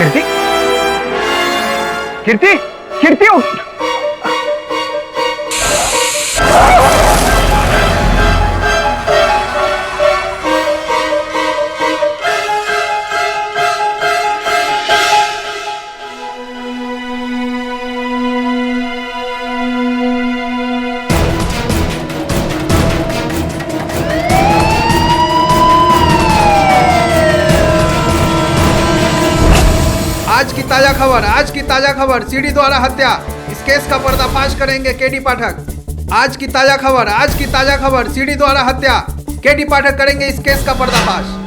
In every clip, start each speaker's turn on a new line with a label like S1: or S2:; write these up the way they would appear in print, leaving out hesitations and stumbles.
S1: कीर्ति, कीर्ति, कीर्ति उठ।
S2: आज की ताजा खबर सीडी द्वारा हत्या। इस केस का पर्दाफाश करेंगे केडी पाठक। आज की ताजा खबर सीडी द्वारा हत्या। केडी पाठक करेंगे इस केस का पर्दाफाश।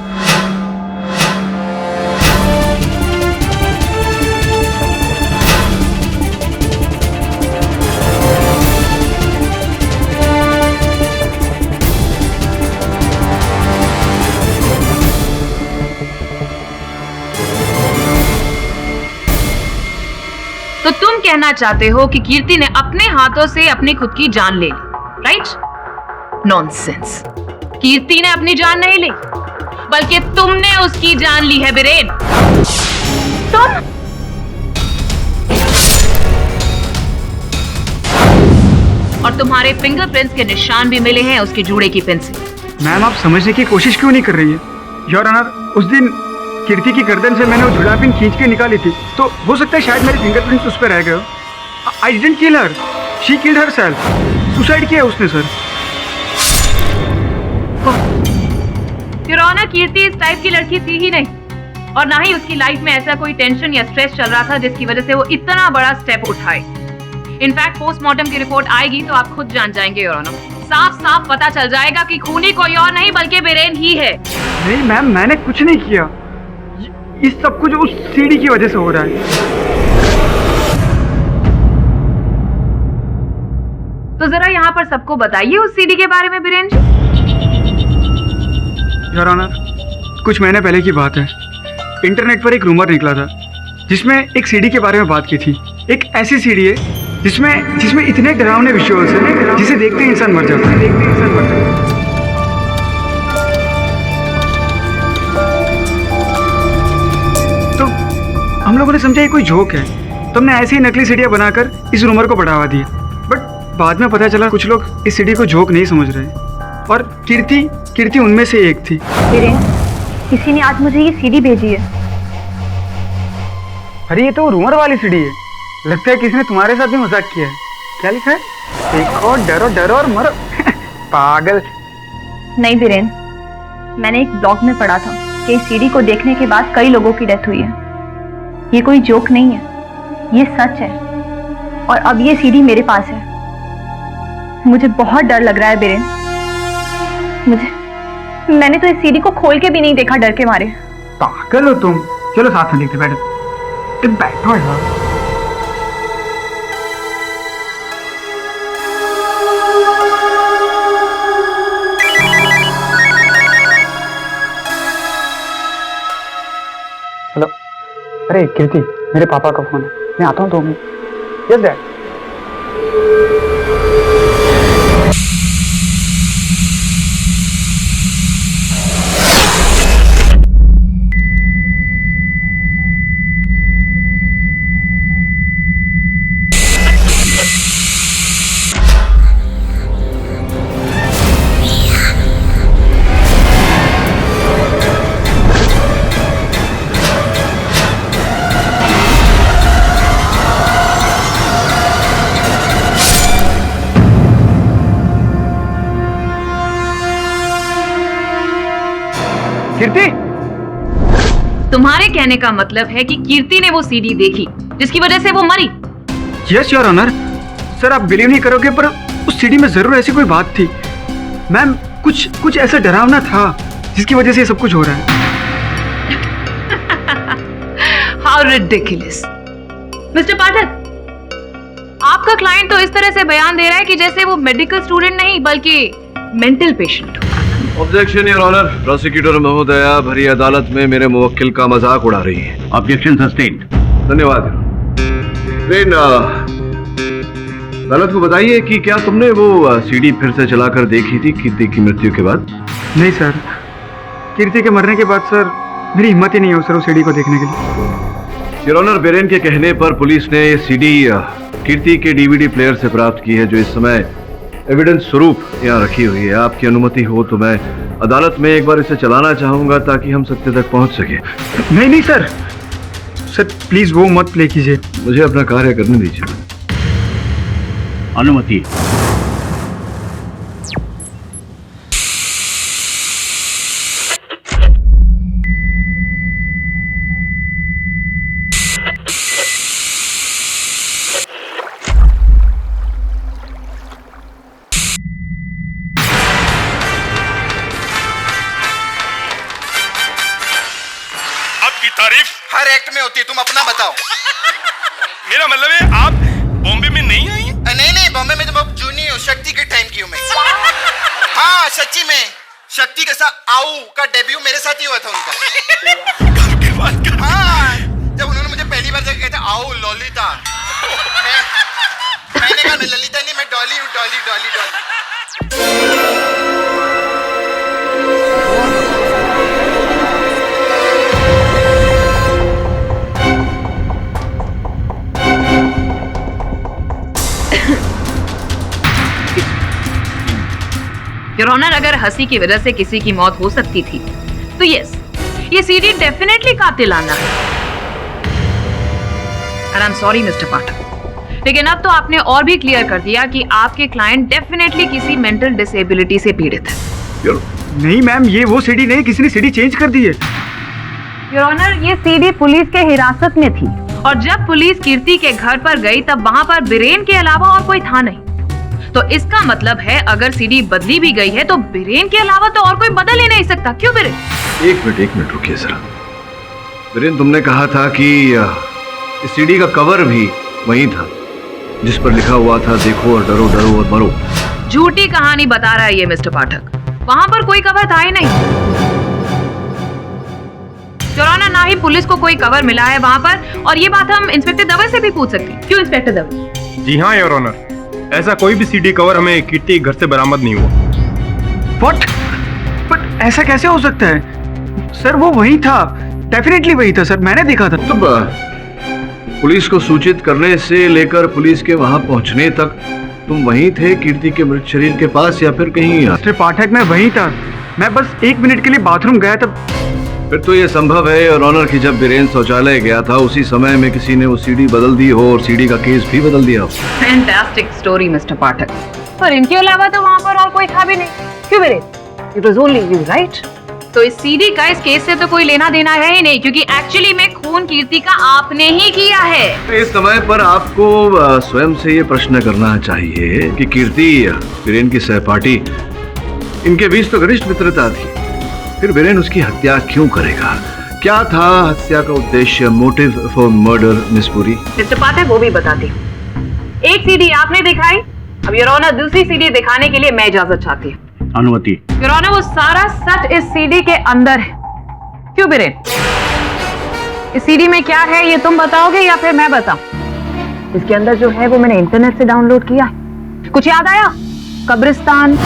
S3: तो तुम कहना चाहते हो कि कीर्ति ने अपने हाथों से अपनी खुद की जान ले ली, राइट? नॉनसेंस। कीर्ति ने अपनी जान नहीं ली, बल्कि तुमने उसकी जान ली है बीरेन। तुम और तुम्हारे फिंगरप्रिंट्स के निशान भी मिले हैं उसके जूड़े की पिन से।
S1: मैम, आप समझने की कोशिश क्यों नहीं कर रही है? योर ऑनर, उस दिन कीर्ति की गर्दन से मैंने वो जुड़ा पिन खींच के निकाली थी, तो हो सकता है शायद मेरे फिंगरप्रिंट्स उस पर रह गए। I didn't kill her, she killed herself. Suicide किया उसने सर।
S3: योर ऑनर, कीर्ति इस टाइप की लड़की थी ही नहीं, और ना ही उसकी लाइफ में ऐसा कोई टेंशन या स्ट्रेस चल रहा था जिसकी वजह से वो इतना बड़ा स्टेप उठाए। इनफैक्ट पोस्टमार्टम की रिपोर्ट आएगी तो आप खुद जान जाएंगे योर ऑनर। साफ साफ पता चल जाएगा कि खूनी कोई और नहीं बल्कि बीरेन ही है।
S1: नहीं मैम, मैंने कुछ नहीं किया। इस सब कुछ उस सीडी की वजह से हो रहा है।
S3: तो जरा यहाँ पर सबको बताइए उस सीडी के बारे में बीरेन जी।
S1: योर ऑनर, कुछ महीने पहले की बात है। इंटरनेट पर एक रूमर निकला था जिसमें एक सीडी के बारे में बात की थी। एक ऐसी सीडी है जिसमें इतने डरावने विजुअल्स हैं जिसे देखते ही इंसान मर जाता है। हम लोगों ने समझा ये कोई जोक है, तो हमने ऐसी ही नकली सीढ़ियाँ बनाकर इस रूमर को बढ़ावा दिया। बट बाद में पता चला कुछ लोग इस सीढ़ी को जोक नहीं समझ रहे, और कीर्ति उनमें से एक थी।
S4: बीरेन, किसी ने आज मुझे ये सीढ़ी भेजी है।
S1: अरे ये तो रूमर वाली सीढ़ी है। लगता है किसी ने तुम्हारे साथ भी मजाक किया है। क्या लिखा है? देखो, डरो और मरो। पागल।
S4: नहीं बीरेन, मैंने एक ब्लॉग में पढ़ा था कि इस सीढ़ी को देखने के बाद कई लोगों की डेथ हुई है। ये कोई जोक नहीं है, ये सच है। और अब ये सीढ़ी मेरे पास है। मुझे बहुत डर लग रहा है बीरेन। मैंने तो इस सीढ़ी को खोल के भी नहीं देखा डर के मारे।
S1: पागल हो तुम। चलो साथ में देखते, बैठो यार। हेलो, अरे कीर्ति, मेरे पापा का फोन है, मैं आता हूँ 2 मिनट। Yes dad. कीर्ति,
S3: तुम्हारे कहने का मतलब है कि कीर्ति ने वो सीडी देखी जिसकी वजह से वो मरी?
S1: Yes your honour. सर, आप बिलीव नहीं करोगे पर उस सीडी में जरूर ऐसी कोई बात थी। मैम, कुछ ऐसा डरावना था जिसकी वजह से ये सब कुछ हो रहा है।
S3: How ridiculous! मिस्टर पाठक, आपका क्लाइंट तो इस तरह से बयान दे रहा है कि जैसे वो मेडिकल स्टूडेंट नहीं बल्कि mental patient.
S5: Objection your honour. Prosecutor महोदया भरी अदालत में मेरे मुवक्किल का मजाक उड़ा रही है।
S6: Objection sustained.
S5: धन्यवाद। अदालत को बताइए कि क्या तुमने वो सीडी फिर से चलाकर देखी थी कीर्ति की मृत्यु के बाद?
S1: नहीं सर, कीर्ति के मरने के बाद सर मेरी हिम्मत ही नहीं हो सर उस सीडी को देखने के लिए।
S5: योर ऑनर, बिरेन के कहने पर पुलिस ने ये सीडी कीर्ति के डीवीडी प्लेयर से प्राप्त की है, जो इस समय एविडेंस स्वरूप यहाँ रखी हुई है। आपकी अनुमति हो तो मैं अदालत में एक बार इसे चलाना चाहूंगा ताकि हम सत्य तक पहुंच सके।
S1: नहीं नहीं सर, सर प्लीज वो मत प्ले कीजिए।
S5: मुझे अपना कार्य करने दीजिए।
S6: अनुमति।
S7: आपकी तारीफ
S8: हर एक्ट में होती है, तुम अपना बताओ।
S7: मेरा मतलब है आप बॉम्बे में नहीं आई?
S8: नहीं, बॉम्बे में तो मैं जूनी हूँ, शक्ति के टाइम की हूँ मैं। हाँ सच्ची में, शक्ति के साथ आऊ का डेब्यू मेरे साथ ही हुआ था उनका।
S7: कब के बात कर?
S8: हाँ, जब उन्होंने मुझे पहली बार जब कहते आओ ललिता, मैंने कहा ललिता नहीं, मैं डॉली हूँ, डॉली डॉली डॉली।
S3: योर ऑनर, अगर हंसी की वजह से किसी की मौत हो सकती थी तो यस, ये सीडी डेफिनेटली कातिलाना है। And I am sorry mister Pathak, लेकिन अब तो आपने और भी क्लियर कर दिया कि आपके क्लाइंट डेफिनेटली किसी मेंटल डिसेबिलिटी से पीड़ित है।
S1: नहीं मैम, ये वो सीडी नहीं, किसी ने सीडी चेंज कर दी है।
S4: योर ऑनर, ये सीडी पुलिस के हिरासत में थी।
S3: और जब पुलिस कीर्ति के घर पर गई तब वहां पर बिरेन के अलावा और कोई था नहीं। तो इसका मतलब है अगर सीडी बदली भी गई है तो बिरेन के अलावा तो और कोई बदल ही नहीं सकता। क्यों बिरेन?
S5: एक मिनट रुकिए जरा। बिरेन, तुमने कहा था कि इस सीडी का कवर भी वही था जिस पर लिखा हुआ था देखो और डरो, डरो और मरो।
S3: झूठी कहानी बता रहा है ये मिस्टर पाठक। वहां पर कोई कवर था ही नहीं। योर ऑनर, ना ही पुलिस को कोई कवर मिला है वहां पर, और ये बात हम इंस्पेक्टर दवे से भी पूछ सकते हैं। क्यों इंस्पेक्टर दवे?
S7: जी हाँ योर ऑनर, ऐसा कोई भी सीडी कवर हमें कीर्ति घर से बरामद नहीं हुआ।
S1: व्हाट? बट ऐसा कैसे हो सकता है सर? वो वही था, डेफिनेटली वही था सर, मैंने देखा था।
S5: तो पुलिस को सूचित करने से लेकर पुलिस के वहां पहुंचने तक तुम वहीं थे कीर्ति के मृत शरीर के पास, या फिर कहीं?
S1: मिस्टर पाठक, मैं वहीं था। मैं बस 1 मिनट के लिए बाथरूम गया था।
S5: फिर तो ये संभव है और ऑनर की जब बिरेन शौचालय गया था उसी समय में किसी ने वो सीडी बदल दी हो और सीडी का केस भी बदल दिया हो।
S3: फैंटास्टिक स्टोरी मिस्टर पाठक। पर इनके अलावा तो वहां पर और कोई था भी नहीं। क्यों villain? It was only you, right? तो इस सीडी का इस केस से तो कोई लेना देना है ही नहीं, क्योंकि एक्चुअली में खून कीर्ति का आपने ही किया है।
S5: इस समय पर आपको स्वयं से ये प्रश्न करना चाहिए कि कीर्ति बिरेन की सहपाठी, इनके बीच तो घनिष्ठ मित्रता थी, फिर बिरेन उसकी हत्या क्यों करेगा? क्या था हत्या का उद्देश्य, motive for murder, miss Puri?
S3: Mister Pathak, वो भी बताती हूँ। एक सीडी आपने दिखाई, अब योर ऑनर दूसरी सीडी दिखाने के लिए मैं इजाजत चाहती हूँ।
S6: अनुमति।
S3: योर ऑनर, वो सारा सच इस सीडी के अंदर है। क्यों बिरेन? इस सीडी में क्या है ये तुम बताओगे या फिर मैं बताऊं? इसके अंदर जो है वो मैंने इंटरनेट से डाउनलोड किया है। कुछ याद आया? कब्रिस्तान,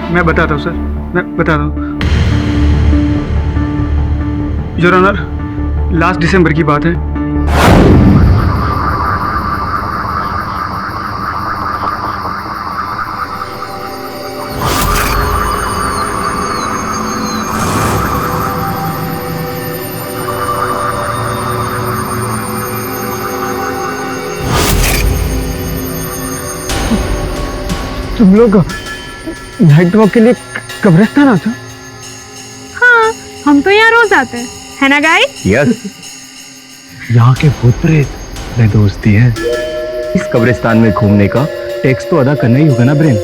S1: मैं बताता हूँ सर, मैं बताता हूँ। योर ऑनर, लास्ट दिसंबर की बात है। तुम लोग नाइट वॉक के लिए कब्रिस्तान आते हो?
S9: हाँ, हम तो यहाँ रोज आते हैं, है ना गाइस?
S10: यस, यहाँ के भूत प्रेत में दोस्ती है। इस कब्रिस्तान में घूमने का टैक्स तो अदा करना ही होगा ना ब्रेन।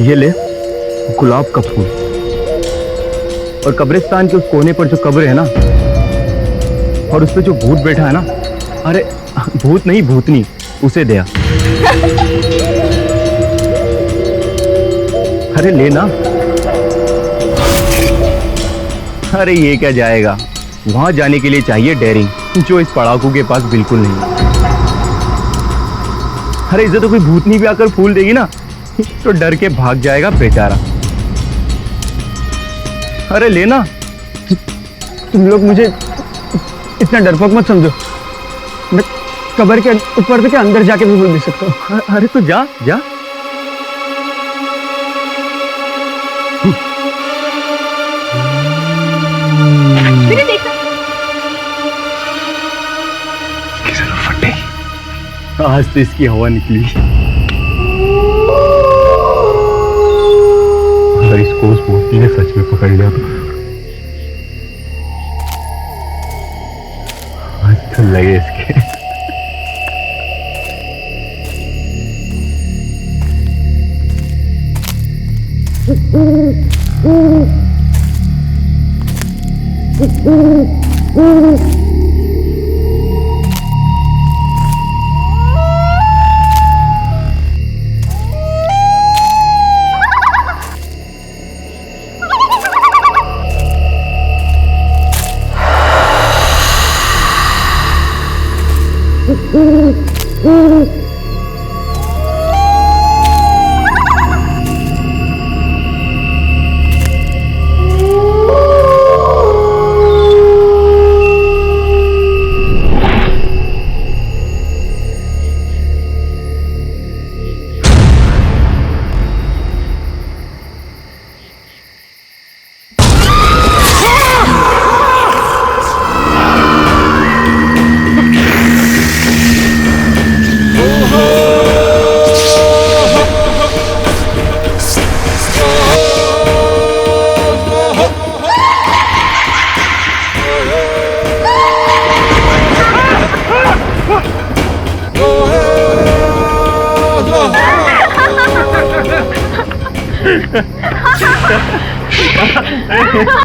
S10: ये ले गुलाब का फूल, और कब्रिस्तान के उस कोने पर जो कब्र है ना, और उस पे जो भूत बैठा है ना, अरे भूत नहीं भूतनी, उसे दिया। अरे लेना। अरे ये क्या जाएगा, वहां जाने के लिए चाहिए डेयरिंग, जो इस पड़ाकू के पास बिल्कुल नहीं। अरे इसे तो कोई भूतनी भी आकर फूल देगी ना तो डर के भाग जाएगा बेचारा। अरे लेना, तुम लोग मुझे इतना डरपोक मत समझो। मैं कब्र के ऊपर के अंदर जाके भी फूल दे सकता हूँ। अरे तो जा जा।
S4: मैंने देखा
S10: आज तो इसकी हवा निकली। अगर इसको उस भूतनी ने सच में पकड़ लिया तो आज तो लगे इसके।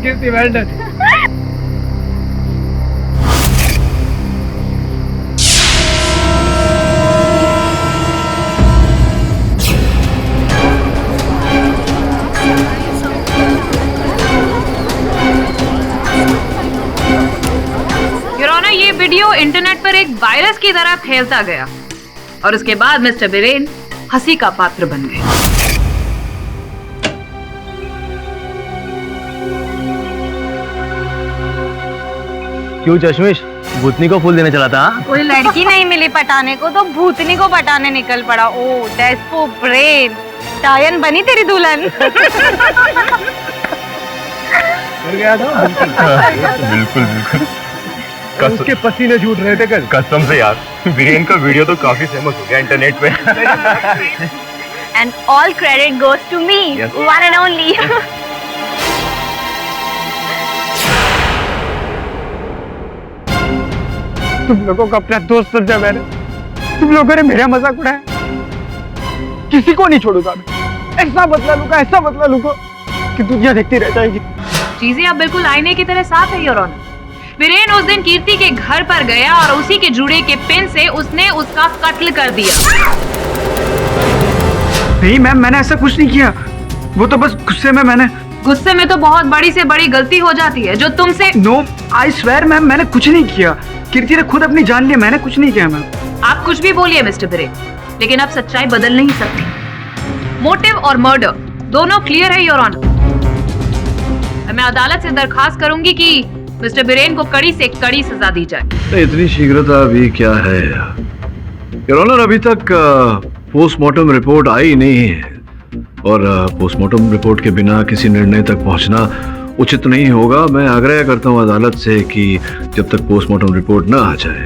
S1: कीर्ति, well done.
S3: योर ऑनर, ये वीडियो इंटरनेट पर एक वायरस की तरह फैलता गया और उसके बाद मिस्टर बिरेन हंसी का पात्र बन गए।
S10: क्यों चश्मिश, भूतनी को फूल देने चला था?
S4: कोई लड़की नहीं मिली पटाने को तो भूतनी को पटाने निकल पड़ा। Oh that's for brain. टायन बनी तेरी दुल्हन।
S10: कर गया था। बिल्कुल बिल्कुल। उसके पसीने छूट रहे थे कल। कसम से यार, वीरेन का वीडियो तो काफी फेमस हो गया इंटरनेट पे।
S4: And all credit goes to me, one and only.
S1: तुम लोगों को अपना दोस्त समझा मैंने। तुम लोगों ने मेरा मजाक उड़ाया। किसी को नहीं छोड़ूंगा मैं। ऐसा बदला लूंगा कि दुनिया देखती रह जाएगी।
S3: चीजें अब बिल्कुल आईने की तरह साफ है योर ऑनर। वीरेन उस दिन कीर्ति के घर पर गया और उसी के जुड़े के पिन से उसने उसका कत्ल कर दिया।
S1: नहीं मैम, मैंने ऐसा कुछ नहीं किया। वो तो बस गुस्से में तो बहुत बड़ी से बड़ी गलती हो जाती है जो तुमसे। नो, आई स्वेयर मैम, मैंने कुछ नहीं किया। कीर्ति ने खुद अपनी जान ली, मैंने कुछ नहीं किया मैम।
S3: आप कुछ भी बोलिए मिस्टर बिरेन, लेकिन अब सच्चाई बदल नहीं सकती। मोटिव और मर्डर दोनों क्लियर है योर ऑनर। मैं अदालत से दरखास्त करूंगी कि मिस्टर बिरेन को कड़ी से कड़ी सजा दी जाए।
S5: इतनी शीघ्रता अभी क्या है योर ऑनर? अभी तक पोस्टमार्टम रिपोर्ट आई नहीं है और पोस्टमार्टम रिपोर्ट के बिना किसी निर्णय तक पहुंचना उचित नहीं होगा। मैं आग्रह करता हूं अदालत से कि जब तक पोस्टमार्टम रिपोर्ट ना आ जाए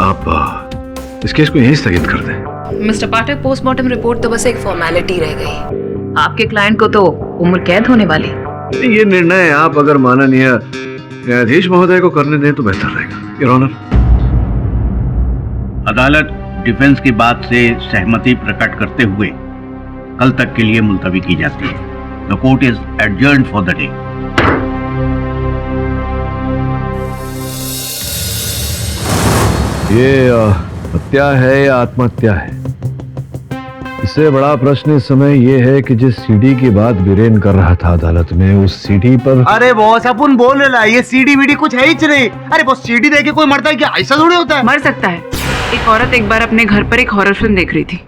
S5: आप इस केस को यहीं स्थगित कर दें।
S3: मिस्टर पाठक, पोस्टमार्टम रिपोर्ट तो बस एक फॉर्मेलिटी रह गई। आपके क्लाइंट को तो उम्र कैद होने वाली।
S5: ये निर्णय आप अगर माननीय न्यायाधीश महोदय को करने दें तो बेहतर रहेगा योर ऑनर।
S6: अदालत डिफेंस की बात से सहमति प्रकट करते हुए कल तक के लिए मुलतवी की जाती है। The court is adjourned for the day.
S5: ये हत्या है या आत्महत्या है, इससे बड़ा प्रश्न इस समय ये है कि जिस सीडी की बात बीरेन कर रहा था अदालत में, उस सीडी पर।
S8: अरे बॉस, अपन बोल रहे ये सीडी वीडी कुछ है ही नहीं। अरे बॉस, सीडी देके कोई मरता है क्या? ऐसा थोड़ी होता है।
S3: मर सकता है एक औरत एक बार अपने घर पर एक हॉरर फिल्म देख रही थी।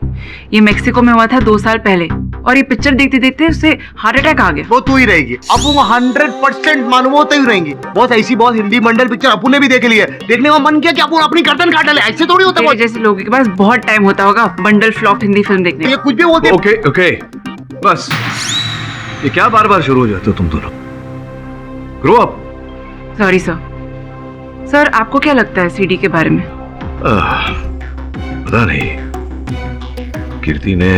S3: ये मेक्सिको में हुआ था 2 साल पहले, और ये पिक्चर देखते देखते उसे हार्ट अटैक आ गया।
S8: वो तू ही रहेगी अब, वो 100% मालूम होता ही रहेंगी। बहुत ऐसी बहुत हिंदी मंडल पिक्चर अपू ने भी देख ली है, देखने का मन किया कि अपू अपनी गर्दन काट ले। ऐसे थोड़ी होता है,
S3: जैसे लोगों के पास बहुत टाइम होता होगा बंडल फ्लॉप हिंदी फिल्म देखने।
S8: ये कुछ भी बोलते।
S5: ओके ओके बस, ये क्या बार बार शुरू हो जाते हो तुम दोनों? Grow up.
S3: सॉरी सर, आपको क्या लगता है सीडी के बारे में?
S5: पता नहीं, कीर्ति ने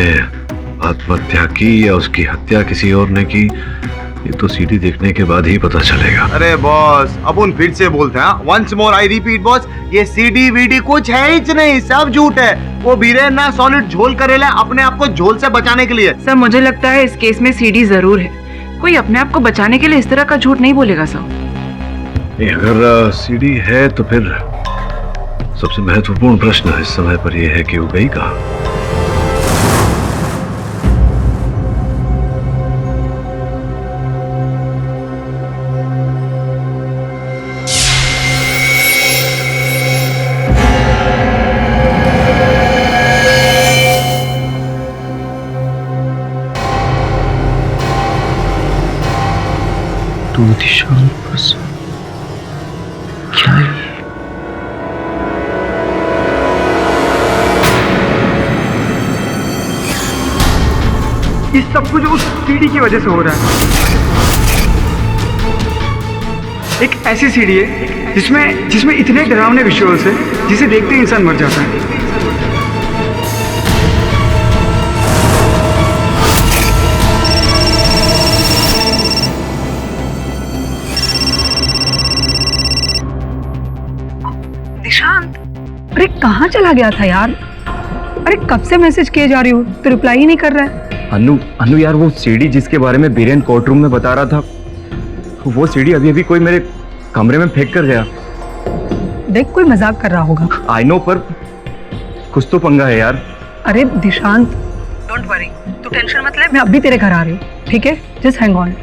S5: आत्महत्या की या उसकी हत्या किसी और ने की, ये तो सीडी देखने के बाद ही पता चलेगा।
S8: अरे बॉस, अपन फिर से बोलते हैं, once more I repeat boss, ये सीडी वीडी कुछ है ही नहीं, सब झूठ है। वो बीरेन ना सॉलिड झोल करेला अपने आप को झोल से बचाने के लिए।
S3: सर मुझे लगता है इस केस में सीडी जरूर है। कोई अपने आप को बचाने के लिए इस तरह का झूठ नहीं बोलेगा सर।
S5: नहीं, अगर सीडी है तो फिर सबसे महत्वपूर्ण प्रश्न इस समय पर यह है कि वो गई कहाँ?
S10: तू दिशांत बस क्या है?
S1: ये सब कुछ उस सीडी की वजह से हो रहा है। एक ऐसी सीडी है जिसमें इतने डरावने विजुअल्स है जिसे देखते ही इंसान मर जाता है।
S9: निशांत, अरे कहाँ चला गया था यार? अरे कब से मैसेज किए जा रही हूँ तो रिप्लाई ही नहीं कर रहा है।
S10: अनु यार, वो सीडी जिसके बारे में बीरेन कोर्ट रूम में बता रहा था, वो सीडी अभी कोई मेरे कमरे में फेंक कर गया।
S9: देख, कोई मजाक कर रहा होगा।
S10: आई नो, पर कुछ तो पंगा है यार।
S9: अरे दिशांत, डोंट वरी, तू टेंशन मत ले, मैं अभी तेरे घर आ रही हूँ, ठीक है? Just hang on.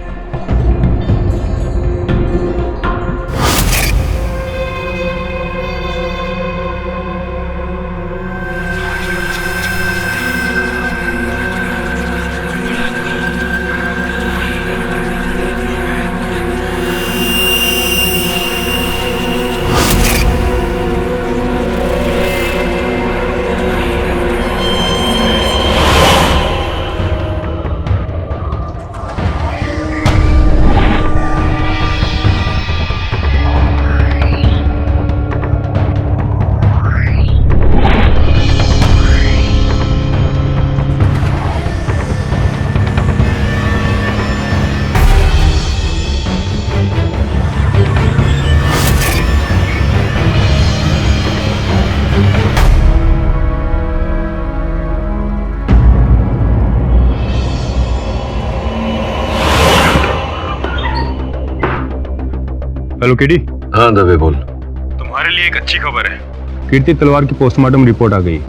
S7: Hello KD.
S5: हाँ दबे बोल।
S7: तुम्हारे लिए एक अच्छी खबर है। कीर्ति तलवार की पोस्टमार्टम रिपोर्ट आ गई,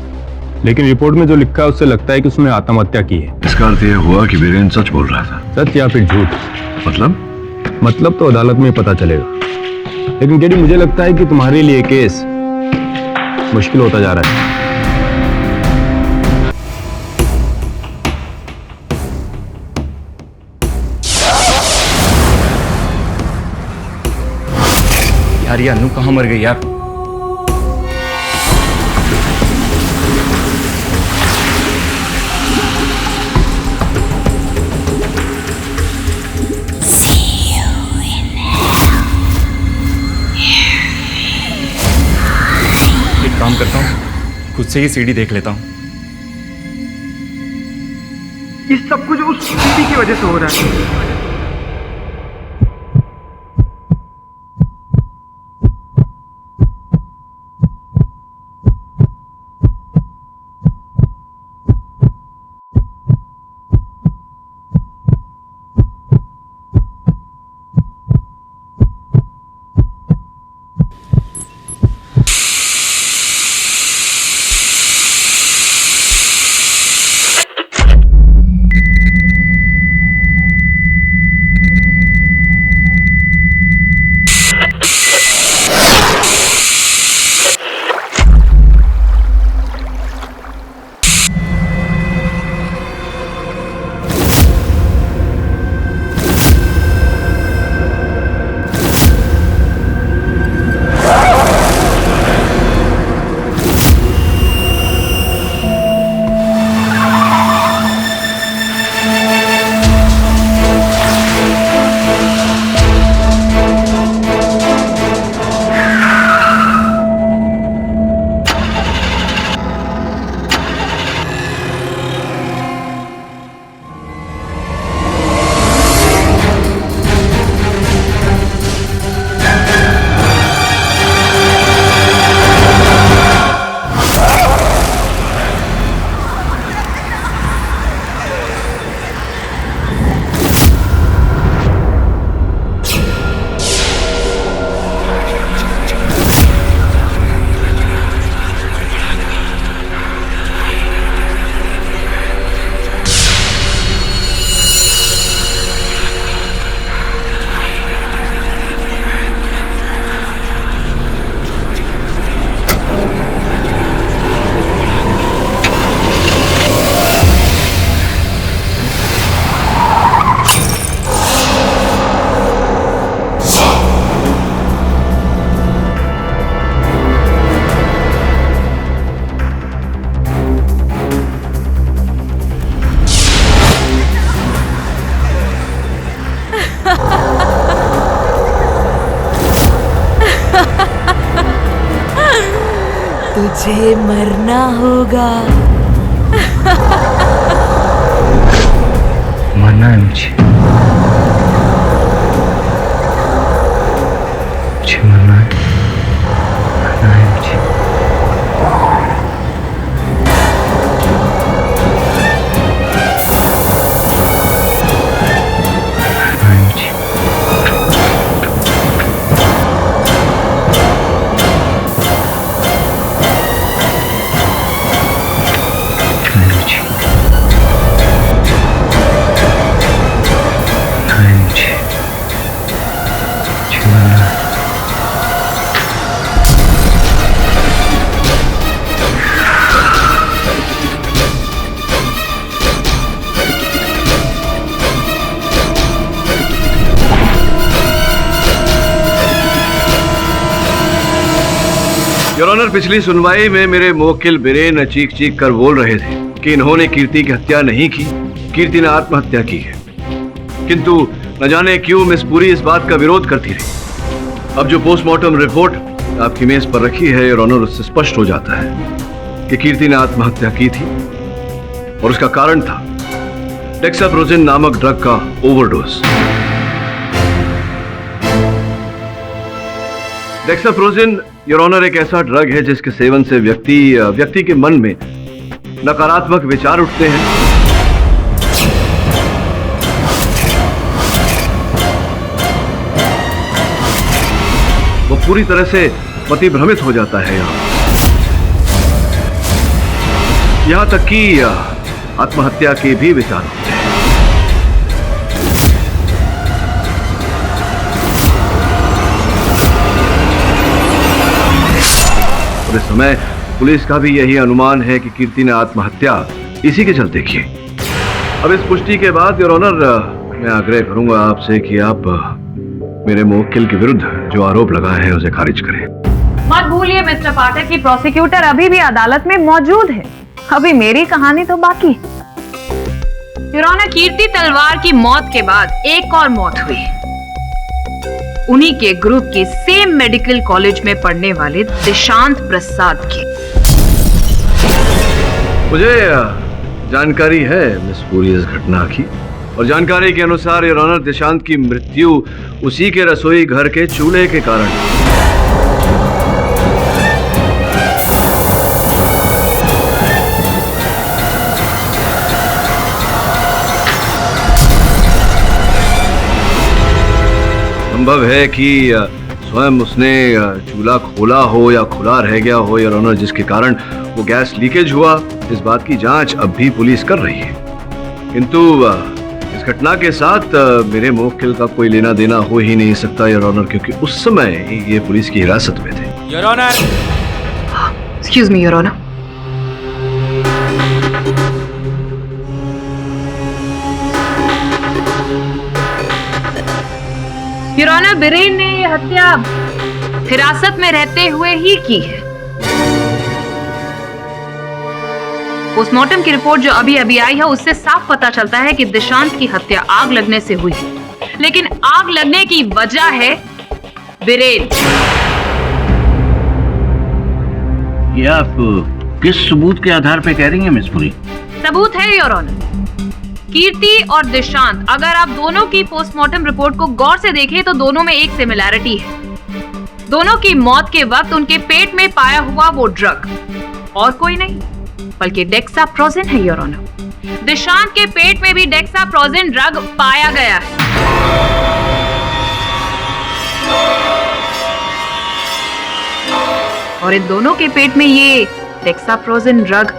S7: लेकिन रिपोर्ट में जो लिखा है उससे लगता है कि उसने आत्महत्या की है।
S5: इसका अर्थ यह हुआ कि बीरेन सच बोल रहा था।
S7: सच या फिर झूठ?
S5: मतलब
S7: तो अदालत में पता चलेगा, लेकिन केडी मुझे लगता है कि तुम्हारे लिए केस मुश्किल होता जा रहा है।
S10: यार ये अनु कहाँ मर गई यार? एक काम करता हूँ, खुद से ही सीडी देख लेता हूँ।
S1: ये सब कुछ उस सीडी की वजह से हो रहा है।
S11: मुझे मरना होगा।
S10: मरना है मुझे मरना है मुझे।
S5: योर ऑनर, पिछली सुनवाई में मेरे मुवक्किल बिरेन चीख चीख कर बोल रहे थे कि इन्होंने कीर्ति की हत्या नहीं की, कीर्ति ने आत्महत्या की है। किंतु न जाने क्यों मिस पुरी इस बात का विरोध करती रही। अब जो पोस्टमार्टम रिपोर्ट आपकी मेज पर रखी है योर ऑनर, उससे स्पष्ट हो जाता है कि कीर्ति ने आत्महत्या की थी और उसका कारण था डेक्साप्रोजिन नामक ड्रग का ओवरडोज। डेक्साप्रोजिन योर ऑनर एक ऐसा ड्रग है जिसके सेवन से व्यक्ति के मन में नकारात्मक विचार उठते हैं, वो पूरी तरह से मतिभ्रमित हो जाता है। यहां तक कि आत्महत्या के भी विचार होते हैं। इस समय पुलिस का भी यही अनुमान है कि कीर्ति ने आत्महत्या इसी के चलते की। अब इस पुष्टि के बाद योर ऑनर, मैं आग्रह करूंगा आपसे कि आप मेरे मुवक्किल के विरुद्ध जो आरोप लगाए हैं उसे खारिज करें।
S3: मत भूलिए मिस्टर पाठक कि प्रोसिक्यूटर अभी भी अदालत में मौजूद है। अभी मेरी कहानी तो बाकी है। योर ऑनर, कीर्ति तलवार की मौत के बाद एक और मौत हुई, उन्हीं के ग्रुप के सेम मेडिकल कॉलेज में पढ़ने वाले दिशांत प्रसाद की।
S5: मुझे जानकारी है मिस पुरी इस घटना की, और जानकारी के अनुसार योर ऑनर दिशांत की मृत्यु उसी के रसोई घर के चूल्हे के कारण। संभव है कि स्वयं उसने चूल्हा खोला हो या खुला रह गया हो योर ऑनर, जिसके कारण वो गैस लीकेज हुआ। इस बात की जांच अब भी पुलिस कर रही है, किंतु इस घटना के साथ मेरे मुवक्किल का कोई लेना देना हो ही नहीं सकता योर ऑनर, क्योंकि उस समय ये पुलिस की हिरासत में थे।
S12: Your honour,
S3: excuse me your honour. Your honour, Biren ने ये हत्या हिरासत में रहते हुए ही की है। पोस्टमार्टम की रिपोर्ट जो अभी अभी आई है उससे साफ पता चलता है कि दिशांत की हत्या आग लगने से हुई, लेकिन आग लगने की वजह है बिरेन।
S6: ये आप किस सबूत के आधार पे कह रही हैं मिस पुरी?
S3: सबूत है योर ऑनर। कीर्ति और दिशांत, अगर आप दोनों की पोस्टमार्टम रिपोर्ट को गौर से देखें तो दोनों में एक सिमिलैरिटी है। दोनों की मौत के वक्त उनके पेट में पाया हुआ वो ड्रग और कोई नहीं बल्कि डेक्साप्रोजिन है योर ऑनर। दिशांत के पेट में भी डेक्साप्रोजिन ड्रग पाया गया है। और इन दोनों के पेट में ये डेक्साप्रोजिन ड्रग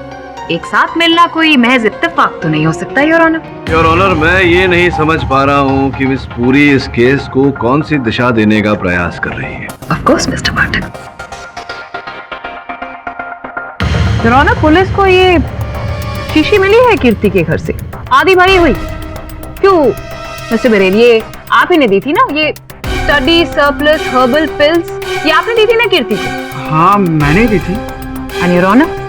S3: एक साथ मिलना कोई महज इत्तेफाक तो नहीं हो सकता योर ऑनर।
S5: योर ऑनर, मैं ये नहीं समझ पा रहा हूँ कि मिस पुरी इस केस को कौन सी दिशा देने का प्रयास कर रही है।
S3: Of course mister Pathak.
S13: Your honour, police को ये शीशी मिली है कीर्ति के घर से, आधी भरी हुई। क्यों मिस्टर बिरेन, ये आप ही ने दी थी ना ये स्टडी सरप्लस हर्बल पिल्स? ये आपने दी थी ना कीर्ति को?
S1: हाँ, मैंने दी थी।
S13: एंड योर ऑनर,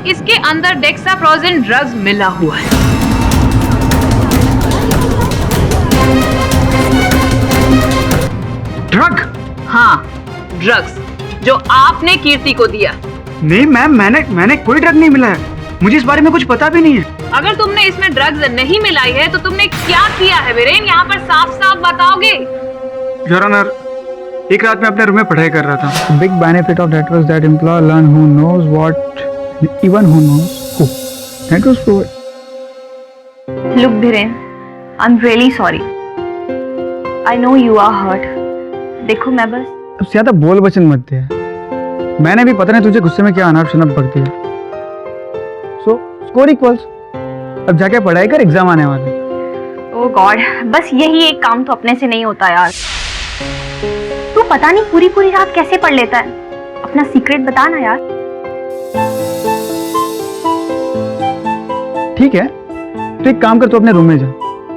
S3: इसके अंदर डेक्साप्रोजिन ड्रग्स मिला हुआ है।
S1: ड्रग?
S3: हाँ, ड्रग्स जो आपने कीर्ति को दिया
S1: नहीं मैम, मैंने कोई ड्रग नहीं मिला है, मुझे इस बारे में कुछ पता भी नहीं है।
S3: अगर तुमने इसमें ड्रग्स नहीं मिलाई है तो तुमने क्या किया है वीरेन? यहाँ पर साफ साफ बताओगे?
S1: योर ऑनर, एक रात में अपने रूम में पढ़ाई कर रहा था। Big benefit of that was that employ learn who knows what even who knows who. That was proved.
S4: Look Viren, I am really sorry. I know you are hurt. देखो मैं बस
S1: अब ज्यादा बोल बचन मत दे। मैंने भी पता नहीं तुझे गुस्से में क्या अनाप शनाप बक दिया। So score equals. अब जाके पढ़ाई कर, एग्जाम आने वाले।
S4: ओह गॉड, बस यही एक काम तो अपने से नहीं होता यार। तू पता नहीं पूरी पूरी रात कैसे पढ़ लेता है। अपना सीक्रेट बता ना यार।
S1: ठीक है, तो एक काम कर, तू अपने रूम में जा,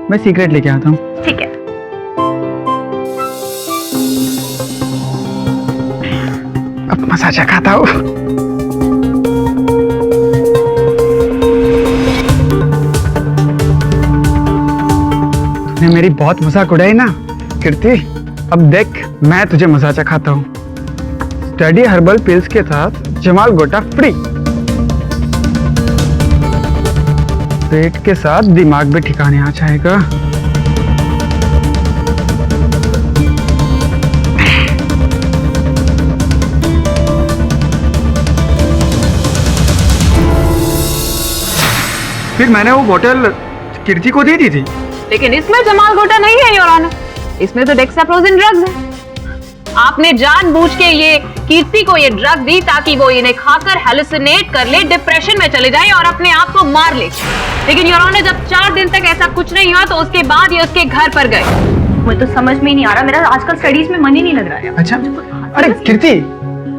S1: मैं सीक्रेट लेके आता हूँ।
S4: ठीक है।
S1: अब मसाजा खाता हूँ। तूने मेरी बहुत मजाक उड़ाई ना कीर्ति, अब देख मैं तुझे मसाजा खाता हूँ। स्टडी हर्बल पिल्स के साथ जमाल गोटा फ्री। पेट के साथ दिमाग भी ठिकाने आ जाएगा। फिर मैंने वो बोतल कीर्ति को दे दी थी।
S3: लेकिन इसमें जमाल गोटा नहीं है योर ऑनर, इसमें तो डेक्साप्रोजिन ड्रग्स है। आपने जानबूझ के ये कीर्ति को ये ड्रग दी ताकि वो इन्हें खाकर हेलुसिनेट कर ले, डिप्रेशन में चले जाए और अपने आप को मार ले। लेकिन योर ऑनर, जब 4 दिन तक ऐसा कुछ नहीं हुआ तो उसके बाद ये उसके घर पर गए।
S4: मुझे तो समझ में ही नहीं आ रहा, मेरा आजकल स्टडीज में मन ही नहीं लग रहा है।
S1: अच्छा, अरे कीर्ति,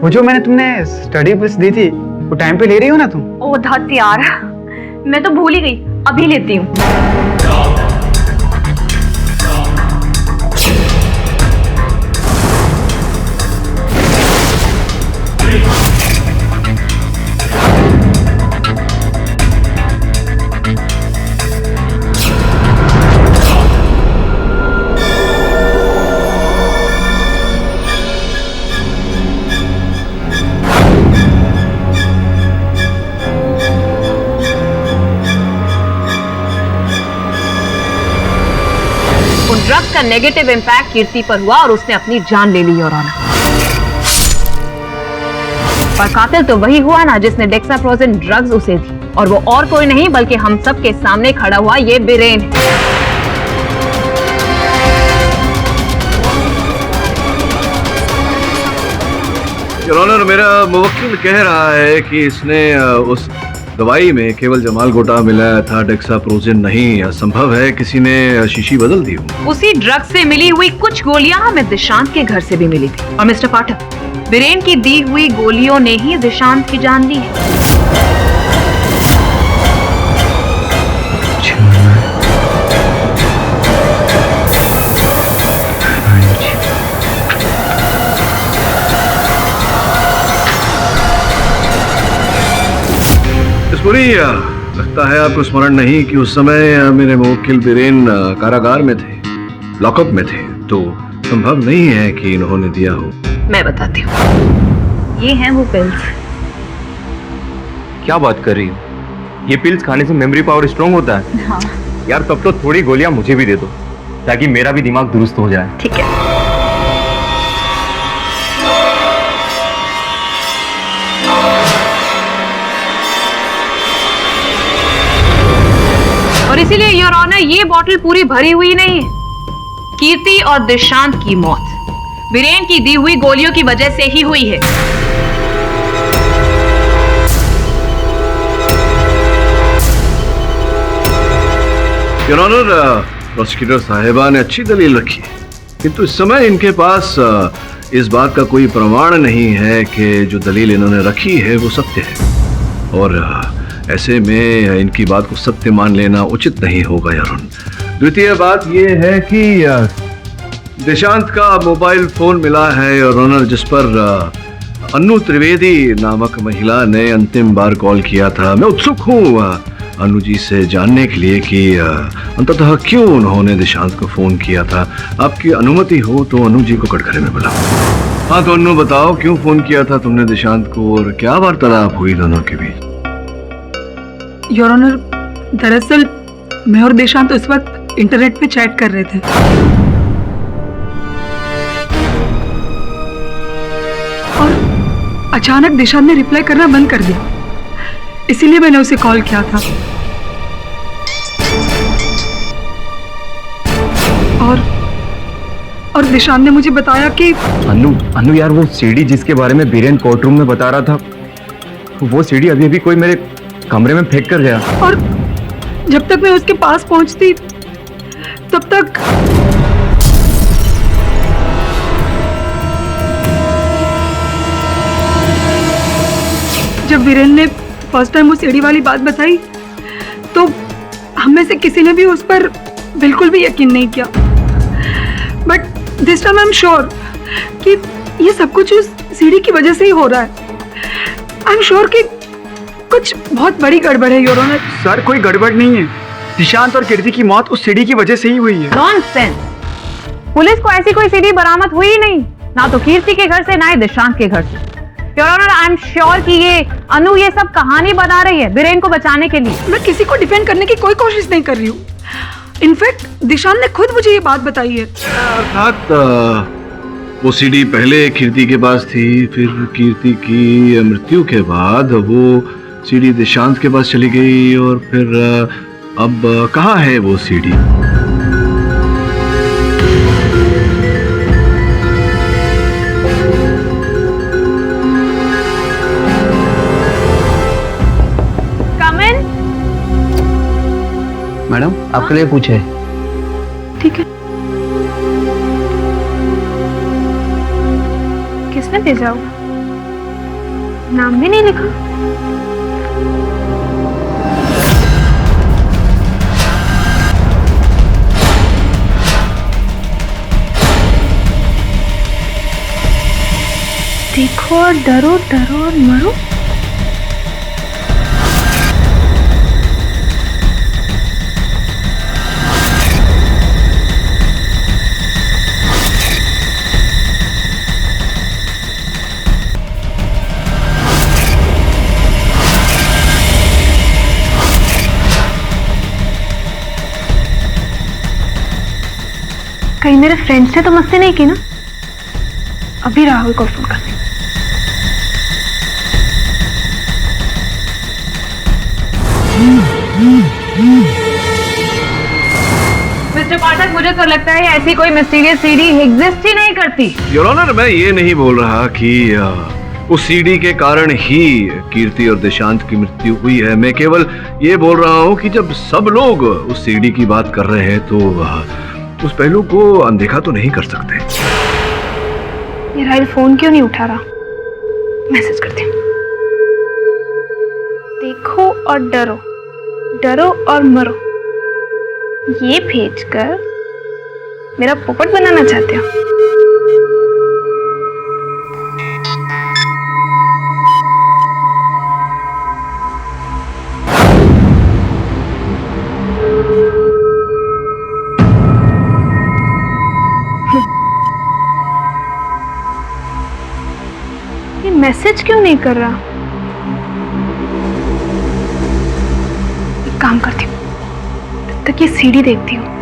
S1: वो जो मैंने तुमने स्टडी बुक्स दी थी वो टाइम पे ले रही हो ना तुम?
S4: ओ धत यार, मैं तो भूल ही गई, अभी लेती हूँ।
S3: ड्रग्स का नेगेटिव इंपैक्ट कीर्ति पर हुआ और उसने अपनी जान ले ली योर ऑनर। पर कातिल तो वही हुआ ना जिसने डेक्साप्रोजिन ड्रग्स उसे दी, और वो और कोई नहीं बल्कि हम सब के सामने खड़ा हुआ ये बीरेन है।
S5: योर ऑनर, मेरा मुवक्किल कह रहा है कि इसने उस दवाई में केवल जमाल गोटा मिलाया था, डेक्साप्रोजिन नहीं। असंभव है किसी ने शीशी बदल दी हो।
S3: उसी ड्रग से मिली हुई कुछ गोलियां हमें दिशांत के घर से भी मिली थी। और मिस्टर पाठक, बीरेन की दी हुई गोलियों ने ही दिशांत की जान दी है।
S5: पूरी लगता है आपको स्मरण नहीं कि उस समय मेरे मुवक्किल बीरेन कारागार में थे, लॉकअप में थे, तो संभव नहीं है कि इन्होंने दिया हो।
S3: मैं बताती हूँ।
S4: ये हैं वो पिल्स।
S10: क्या बात कर रही हो? ये पिल्स खाने से मेमोरी पावर स्ट्रांग होता है?
S4: हाँ।
S10: यार तब तो थोड़ी गोलियां मुझे भी दे दो ताकि मेरा भी दिमाग दुरुस्त हो जाए।
S4: ठीक है।
S3: और इसीलिए योर ऑनर, ये बॉटल पूरी भरी हुई नहीं है। कीर्ति और दिशांत की मौत बीरेन की दी हुई गोलियों की वजह से ही हुई है।
S5: योर ऑनर, प्रोसिक्यूटर साहिबा ने अच्छी दलील रखी है, किंतु इस समय इनके पास इस बात का कोई प्रमाण नहीं है कि जो दलील इन्होंने रखी है वो सत्य है, और ऐसे में इनकी बात को सत्य मान लेना उचित नहीं होगा यार। द्वितीय बात यह है कि दिशांत का मोबाइल फोन मिला है और ऑनर, जिस पर अनु त्रिवेदी नामक महिला ने अंतिम बार कॉल किया था। मैं उत्सुक हूँ अनु जी से जानने के लिए कि अंततः क्यों उन्होंने दिशांत को फोन किया था। आपकी अनुमति हो तो अनु जी को कटघरे में बुलाओ। हाँ तो अन्नू बताओ, क्यों फोन किया था तुमने दिशांत को और क्या वार्तालाप हुई दोनों के बीच?
S9: योर ऑनर, दरअसल मैं और देशांत उस वक्त इंटरनेट पे चैट कर रहे थे। और अचानक देशांत ने रिप्लाई करना बंद कर दिया, इसीलिए मैंने उसे कॉल किया था। और दिशांत ने मुझे बताया कि
S10: अन्नू यार, वो सीडी जिसके बारे में बीरेन कोर्ट रूम में बता रहा था, वो सीडी अभी अभी कोई मेरे कमरे में फेंक कर गया।
S9: और जब तक मैं उसके पास पहुंचती तब तक जब वीरेन ने फर्स्ट टाइम वो सीडी वाली बात बताई तो हम में से किसी ने भी उस पर बिल्कुल भी यकीन नहीं किया। But this time I am sure कि ये सब कुछ उस सीडी की वजह से ही हो रहा है। आई एम श्योर कि कुछ बहुत बड़ी गड़बड़ है योर ऑनर।
S1: सर कोई गड़बड़ नहीं है, दिशांत और कीर्ति की मौत उस सीडी की वजह से ही हुई है।
S13: नॉनसेंस! पुलिस को ऐसी कोई सीडी बरामद हुई ही नहीं, ना तो कीर्ति के घर से ना ही दिशांत के घर से। Your honour, I am sure कि ये अनु ये सब कहानी बना रही है बीरेन को बचाने के लिए।
S9: मैं किसी को डिफेंड करने की कोई कोशिश नहीं कर रही हूँ। इनफैक्ट दिशांत ने खुद मुझे ये बात बताई है।
S5: अर्थात वो सीडी पहले कीर्ति के पास थी, फिर कीर्ति की मृत्यु के बाद वो सीडी दिशांत के पास चली गई, और फिर अब कहाँ है वो सीडी?
S10: मैडम आपके लिए पूछे।
S9: ठीक है।
S4: किसने भेजा होगा? नाम भी नहीं लिखा। देखो और डरो, डरो और मरो। कहीं मेरे फ्रेंड्स ने तो मस्ती नहीं की ना? अभी राहुल को फोन करने।
S3: मिस्टर पाठक, मुझे तो लगता है ऐसी कोई मिस्टीरियस सीडी एग्जिस्ट ही नहीं करती।
S5: योर ऑनर, मैं ये नहीं बोल रहा कि उस सीडी के कारण ही कीर्ति और दिशांत की मृत्यु हुई है। मैं केवल ये बोल रहा हूँ कि जब सब लोग उस सीडी की बात कर रहे हैं तो उस पहलू को अनदेखा तो नहीं कर सकते।
S4: ये राहुल फोन क्यों नहीं उठा रहा? मैसेज करती हूँ। देखो और डरो, डरो और मरो। ये भेजकर मेरा पोपट बनाना चाहते हो? ये मैसेज क्यों नहीं कर रहा? एक काम करती हूँ, तब तक ये सीडी देखती हूँ।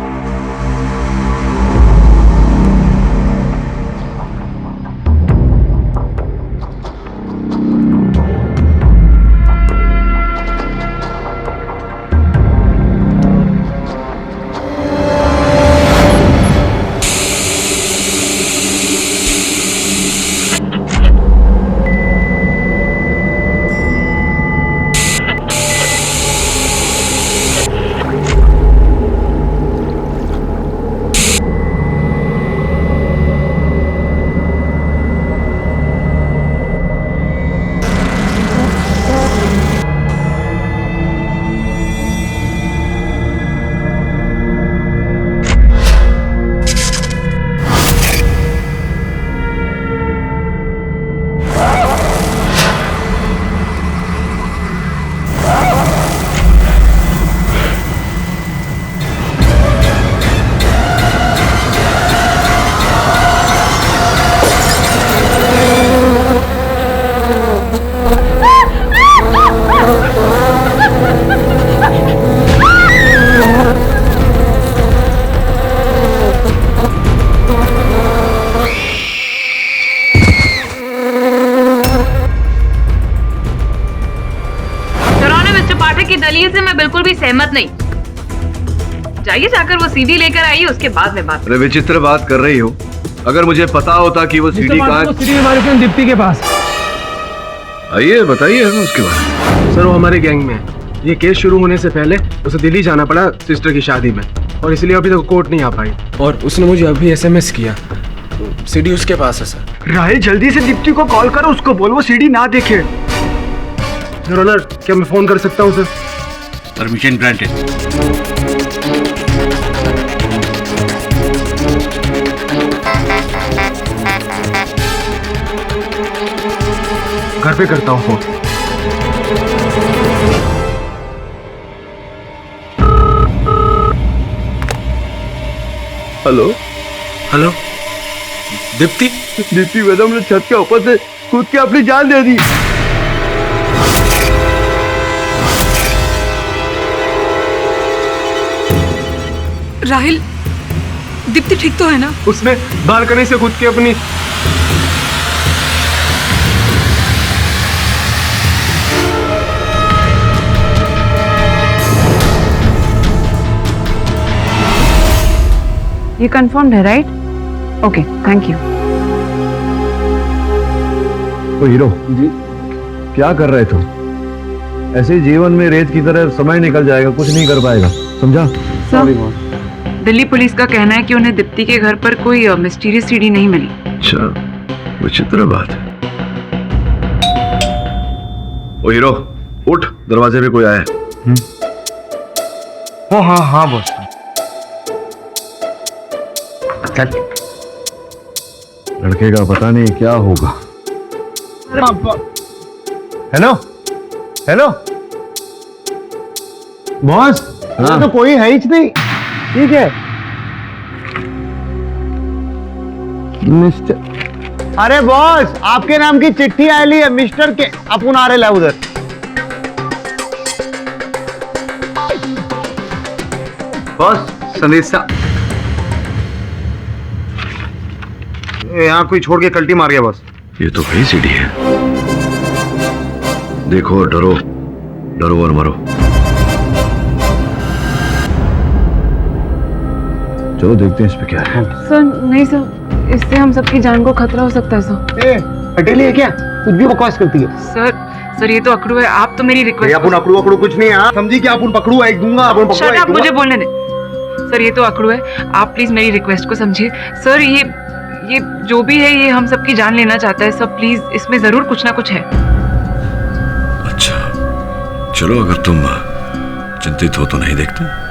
S3: पाठक की दलील से मैं बिल्कुल भी सहमत नहीं। जाइए जाकर वो सीडी लेकर आइए, उसके बाद में बात।
S5: अरे विचित्र बात कर रही हो। अगर मुझे पता होता कि वो सीडी कहाँ,
S10: सीडी हमारे फ्रेंड दीप्ति के पास।
S5: आइए बताइए हमें उसके बारे में।
S10: सर वो हमारे गैंग में है। ये केस शुरू होने से पहले उसे दिल्ली जाना पड़ा सिस्टर की शादी में, और इसलिए अभी तक कोर्ट नहीं आ पाई। और उसने मुझे अभी SMS किया, तो सीडी उसके पास है सर।
S1: राहिल जल्दी से दीप्ति को कॉल करो, उसको बोल वो सीडी ना देखे।
S10: योर ऑनर, क्या मैं फोन कर सकता हूँ सर?
S6: Permission granted.
S10: घर पे करता हूँ phone.
S5: Hello
S10: hello Deepti?
S5: Deepti madam ने छत के ऊपर से कूद के अपनी जान दे दी।
S9: राहिल, दीप्ति ठीक तो है ना?
S10: उसने बालकनी से कूद के अपनी
S13: ये कंफर्म्ड है राइट? Okay, thank you.
S5: तो हीरो जी क्या कर रहे तुम? ऐसे ही जीवन में रेत की तरह समय निकल जाएगा, कुछ नहीं कर पाएगा, समझा?
S12: दिल्ली पुलिस का कहना है कि उन्हें दीप्ति के घर पर कोई मिस्टीरियस सीडी नहीं मिली।
S5: अच्छा, विचित्र बात है। ओ हीरो उठ, दरवाजे पे कोई आया है।
S8: ओ हाँ हाँ बॉस।
S5: लड़के का पता नहीं क्या होगा।
S8: हेलो हेलो बॉस,
S5: हाँ?
S8: तो कोई है ही नहीं। ठीक है मिस्टर। अरे बॉस, आपके नाम की चिट्ठी आई है मिस्टर के। अपन आ रहे उधर।
S1: बॉस संदेशा।
S8: यहाँ कोई छोड़ के कल्टी मार गया बॉस।
S5: ये तो वही सीढ़ी है। देखो, डरो डरो और मरो। चलो देखते हैं इस पे क्या है।
S12: सर नहीं सर, इससे हम सबकी जान को खतरा हो सकता है सर।
S8: पटेली है क्या? कुछ भी बकवास करती है।
S12: सर ये तो अकड़ू है, आप तो मेरी रिक्वेस्ट।
S8: अपन अकड़ू अकड़ू कुछ नहीं है, समझी क्या? अपन पकड़ू एक दूंगा, अपन पकड़ू एक दूंगा।
S12: मुझे बोलने दे सर, ये तो अकड़ू है, आप प्लीज मेरी रिक्वेस्ट को समझिए सर। ये जो भी है ये हम सबकी जान लेना चाहता है सर, प्लीज इसमें जरूर कुछ ना कुछ है।
S5: अच्छा चलो, अगर तुम चिंतित हो तो नहीं देखते।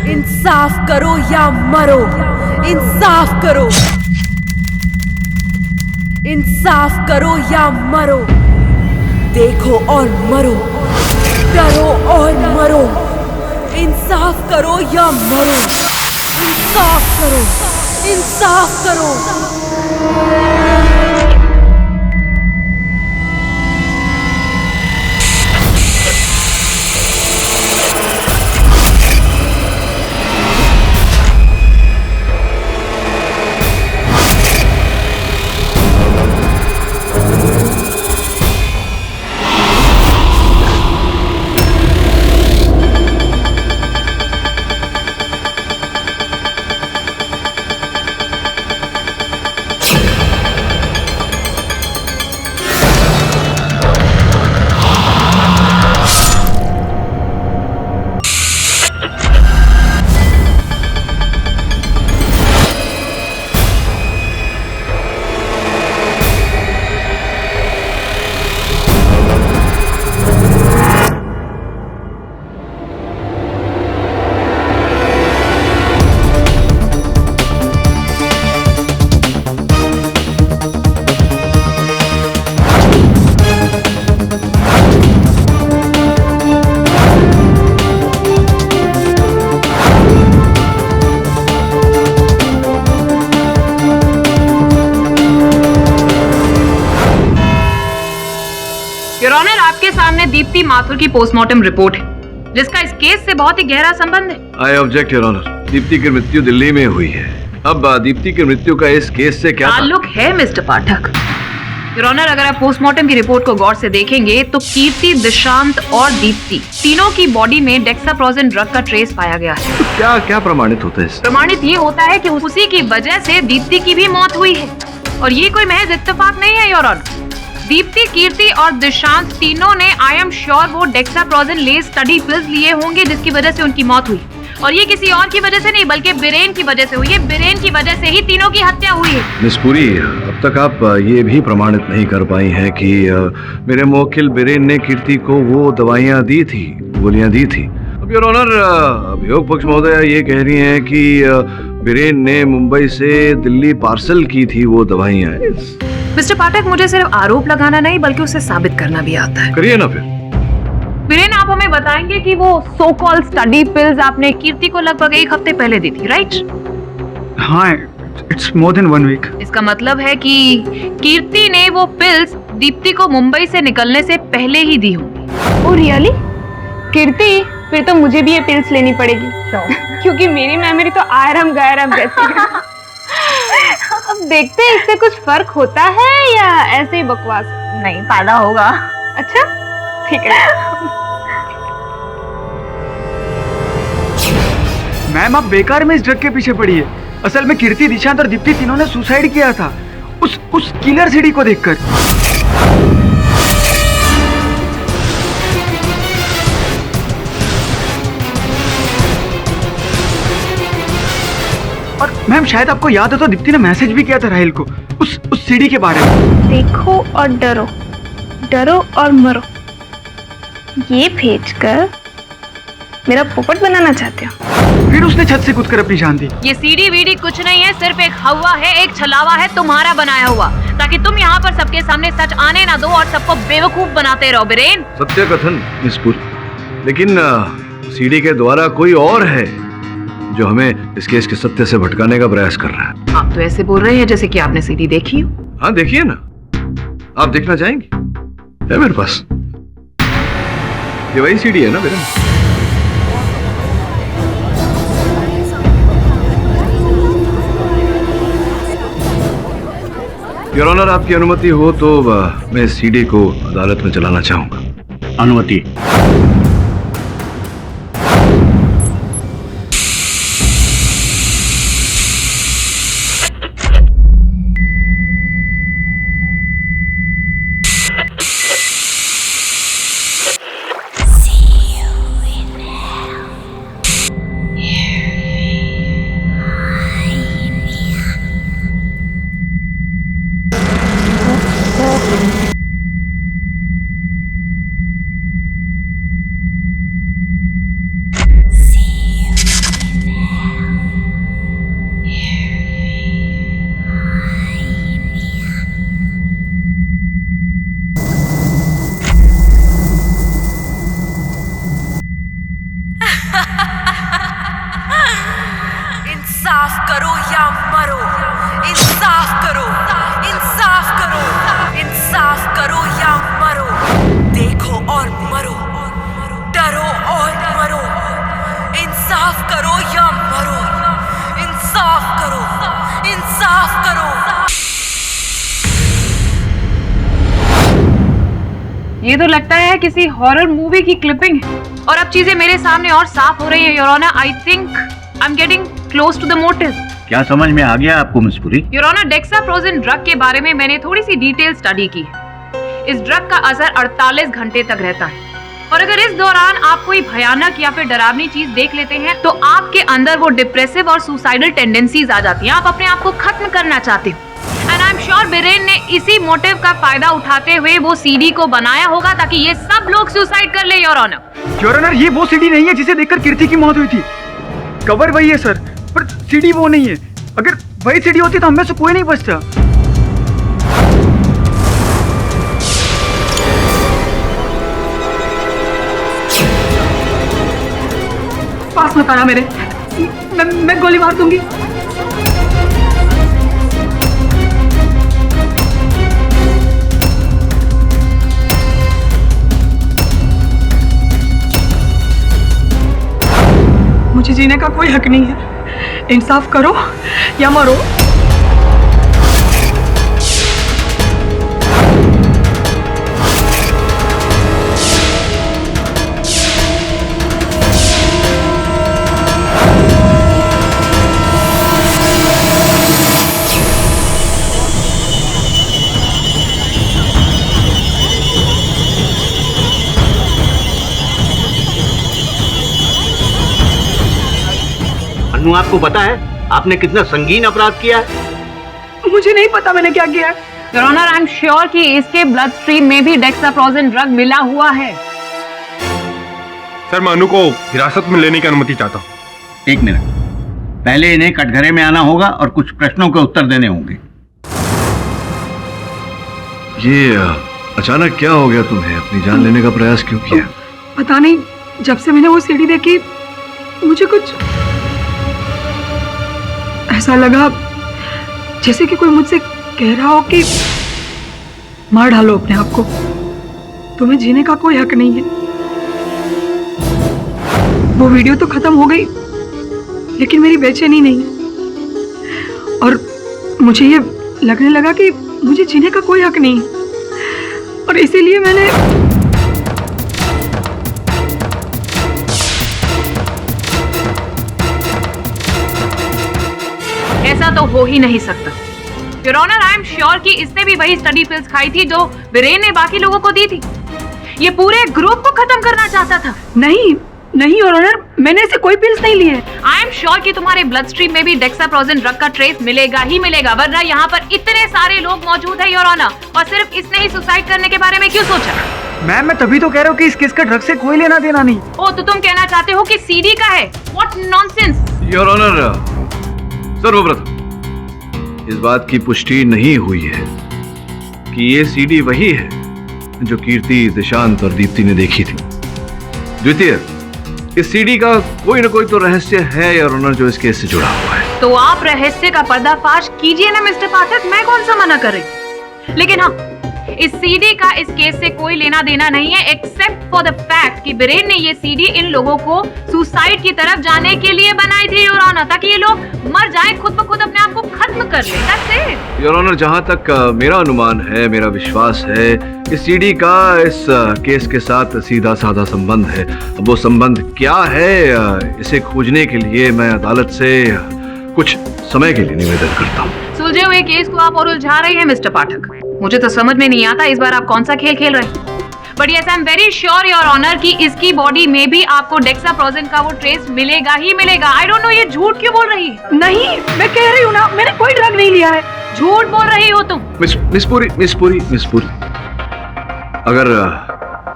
S11: इंसाफ करो या मरो, इंसाफ करो, इंसाफ करो या मरो, देखो और मरो, डरो और मरो, इंसाफ करो या मरो, इंसाफ करो, इंसाफ करो।
S3: योर ऑनर, आपके सामने दीप्ति माथुर की पोस्टमार्टम रिपोर्ट है, जिसका इस केस से बहुत ही गहरा संबंध है।
S5: I object your honour. Deepti की मृत्यु दिल्ली में हुई है। अब दीप्ति की मृत्यु का इस केस से क्या
S3: ताल्लुक है मिस्टर पाठक? योर ऑनर, अगर आप पोस्टमार्टम की रिपोर्ट को गौर से देखेंगे तो कीर्ति, दिशांत और दीप्ति तीनों की बॉडी में डेक्साप्रोजेन ड्रग का ट्रेस पाया गया है।
S5: तो क्या क्या प्रमाणित होता है?
S3: प्रमाणित ये होता है कि उसी की वजह से दीप्ति की भी मौत हुई है, और ये कोई महज इत्तेफाक नहीं है योर ऑनर। दीप्ति, कीर्ति और दिशांत तीनों ने आई एम श्योर वो डेक्साप्रोजेन लेस स्टडी पिल्स लिए होंगे, जिसकी वजह से उनकी मौत हुई। और ये किसी और की वजह से नहीं, बल्कि बिरेन की वजह से हुई है। बिरेन की वजह से ही तीनों की हत्या हुई है।
S5: मिस पुरी, अब तक आप ये भी प्रमाणित नहीं कर पाई हैं कि मेरे मुवक्किल बिरेन ने कीर्ति को वो दवाइयाँ दी थी, गोलियाँ दी थी। अब योर ऑनर, अभियोग पक्ष महोदया ये कह रही हैं कि बिरेन ने मुंबई से दिल्ली पार्सल की थी वो दवाइयाँ।
S3: मिस्टर पाठक, मुझे सिर्फ आरोप लगाना नहीं बल्कि उसे साबित करना भी आता है।
S5: करिए ना फिर।
S3: वीरेन, आप हमें बताएंगे कि वो सो कॉल्ड स्टडी पिल्स आपने कीर्ति को लगभग 1 हफ्ते पहले दी थी, राइट?
S1: हाँ, इट्स मोर देन 1 वीक।
S3: इसका मतलब है कि कीर्ति ने वो पिल्स दीप्ति को मुंबई से निकलने से पहले ही दी होंगी।
S4: Oh really? कीर्ति, फिर तो मुझे भी ये पिल्स लेनी पड़ेगी, क्योंकि मेरी मेमोरी तो आयरम गैरम जैसी है। अब देखते हैं इससे कुछ फर्क होता है या ऐसे ही बकवास? नहीं, फायदा होगा। अच्छा, ठीक है।
S1: मैम, आप बेकार में इस ड्रग के पीछे पड़ी है। असल में कीर्ति, दिशांत और दीप्ति तीनों ने सुसाइड किया था उस किलर सीडी को देखकर। और मैम, शायद आपको याद हो तो दीप्ति ने मैसेज भी किया था राहिल को उस सीडी के बारे में।
S4: देखो और डरो, डरो और मरो, ये भेजकर मेरा पोपट बनाना चाहते हो?
S1: फिर उसने छत से कूदकर अपनी जान दी।
S3: ये सीडी वीडी कुछ नहीं है, सिर्फ एक हवा है, एक छलावा है तुम्हारा बनाया हुआ, ताकि तुम यहाँ पर सबके सामने सच आने ना दो और सबको बेवकूफ बनाते रहो। बिरेन,
S5: सत्य कथन मिस पुरी, लेकिन सीडी के द्वारा कोई और है जो हमें इस केस के सत्य से भटकाने का प्रयास कर रहा है।
S3: आप तो ऐसे बोल रहे हैं जैसे कि आपने सीडी देखी हो।
S5: हाँ, देखिए ना। आप देखना चाहेंगे? है मेरे पास। ये वही सीडी है ना बिरेन? योर ऑनर, आपकी अनुमति हो तो मैं इस सीडी को अदालत में चलाना चाहूंगा।
S6: अनुमति।
S11: इंसाफ करो या मरो, इंसाफ करो, इंसाफ करो, इंसाफ करो या मरो, देखो और मरो, डरो और मरो, इंसाफ करो या मरो, इंसाफ करो, इंसाफ करो।
S3: ये तो लगता है किसी हॉरर मूवी की क्लिपिंग है, और अब चीजें मेरे सामने और साफ हो रही हैं your honour. I think I am getting close to the motive.
S6: क्या समझ में आ गया आपको miss Puri?
S3: Your honour, dexaprogen drug के बारे में मैंने थोड़ी सी डिटेल स्टडी की है। इस ड्रग का असर 48 घंटे तक रहता है, और अगर इस दौरान आप कोई भयानक या फिर डरावनी चीज देख लेते हैं तो आपके अंदर वो डिप्रेसिव और सुसाइडल टेंडेंसीज आ जाती हैं। आप अपने आप को खत्म करना चाहते हो। And I am sure villain ने इसी मोटिव का फायदा उठाते हुए वो सीडी को बनाया होगा ताकि ये सब लोग सुसाइड कर ले योर ऑनर।
S1: योर ऑनर, ये वो सीडी नहीं है जिसे देखकर कीर्ति की मौत हुई थी। कवर वही है सर, पर सीडी वो नहीं है। अगर वही सीडी होती तो हम में से कोई नहीं बचता।
S9: पास मत आना मेरे, मैं गोली मार दूंगी। जीने का कोई हक नहीं है। इंसाफ करो या मरो।
S6: अन्नू, आपको पता है आपने कितना संगीन अपराध किया है?
S9: मुझे नहीं पता मैंने क्या किया है।
S3: Your honour, I am sure कि इसके ब्लड स्ट्रीम में भी डेक्साप्रोजिन ड्रग मिला हुआ है।
S7: सर, मैं अनु को हिरासत में लेने की अनुमति चाहता हूँ।
S6: एक मिनट, पहले इन्हें कटघरे में आना होगा और कुछ प्रश्नों के उत्तर देने होंगे।
S5: ये अचानक क्या हो गया तुम्हें? अपनी जान लेने का प्रयास क्यों किया?
S9: पता नहीं, जब से मैंने वो सीडी देखी मुझे कुछ ऐसा लगा जैसे कि कोई मुझसे कह रहा हो कि मार डालो अपने आप को, तुम्हें जीने का कोई हक नहीं है। वो वीडियो तो खत्म हो गई, लेकिन मेरी बेचैनी नहीं, और मुझे ये लगने लगा कि मुझे जीने का कोई हक नहीं है, और इसीलिए मैंने
S3: ऐसा तो हो ही नहीं सकता। Your honour, I am sure कि इसने भी वही स्टडी पिल्स खाई थी जो वीरेन ने बाकी लोगों को दी थी। ये पूरे ग्रुप को खत्म करना चाहता था।
S9: नहीं नहीं योर ऑनर, मैंने ऐसे कोई पिल्स नहीं लिए।
S3: आई एम श्योर कि तुम्हारे ब्लड स्ट्रीम में भी डेक्साप्रोजिन ड्रग का ट्रेस मिलेगा ही मिलेगा, वरना यहाँ पर इतने सारे लोग मौजूद है योर ऑनर, और सिर्फ इसने ही सुसाइड करने के बारे में क्यों सोचा?
S1: मैम, मैं तभी तो कह रहा हूँ कि इस केस का ड्रग से कोई लेना देना नहीं।
S3: ओ, तो तुम कहना चाहते हो कि सीडी का है? What nonsense.
S5: योर ऑनर, सर्वप्रथम इस बात की पुष्टि नहीं हुई है कि ये सीडी वही है जो कीर्ति, दिशांत और दीप्ति ने देखी थी। द्वितीय, इस सीडी का कोई ना कोई तो रहस्य है योर ऑनर जो इस केस से जुड़ा हुआ है।
S3: तो आप रहस्य का पर्दाफाश कीजिए ना मिस्टर पाठक, मैं कौन सा मना कर रही। लेकिन हाँ, इस सीडी का इस केस से कोई लेना देना नहीं है, एक्सेप्ट फॉर द फैक्ट कि वीरेन ने ये सीडी इन लोगों को सुसाइड की तरफ जाने के लिए बनाई थी योर ऑनर, ताकि ये लोग मर जाएं, खुद ब खुद अपने आप को खत्म कर ले। That's it.
S5: योर ऑनर, जहां तक मेरा अनुमान है, मेरा विश्वास है, इस सीडी का इस केस के साथ सीधा साधा संबंध है। वो संबंध क्या है, इसे खोजने के लिए मैं अदालत से कुछ समय के लिए निवेदन करता हूँ।
S3: सुलझे हुए केस को आप और उलझा रहे हैं मिस्टर पाठक। मुझे तो समझ में नहीं आता इस बार आप कौन सा खेल खेल रहे हैं। But yes, I am very sure your honour कि इसकी बॉडी में भी आपको डेक्साप्रोजिन का वो ट्रेस मिलेगा ही मिलेगा। आई डोंट नो ये झूठ क्यों बोल रही है।
S9: नहीं, मैं कह रही हूँ ना, मैंने कोई ड्रग नहीं लिया है।
S3: झूठ बोल रही हो तुम।
S5: मिस पुरी, अगर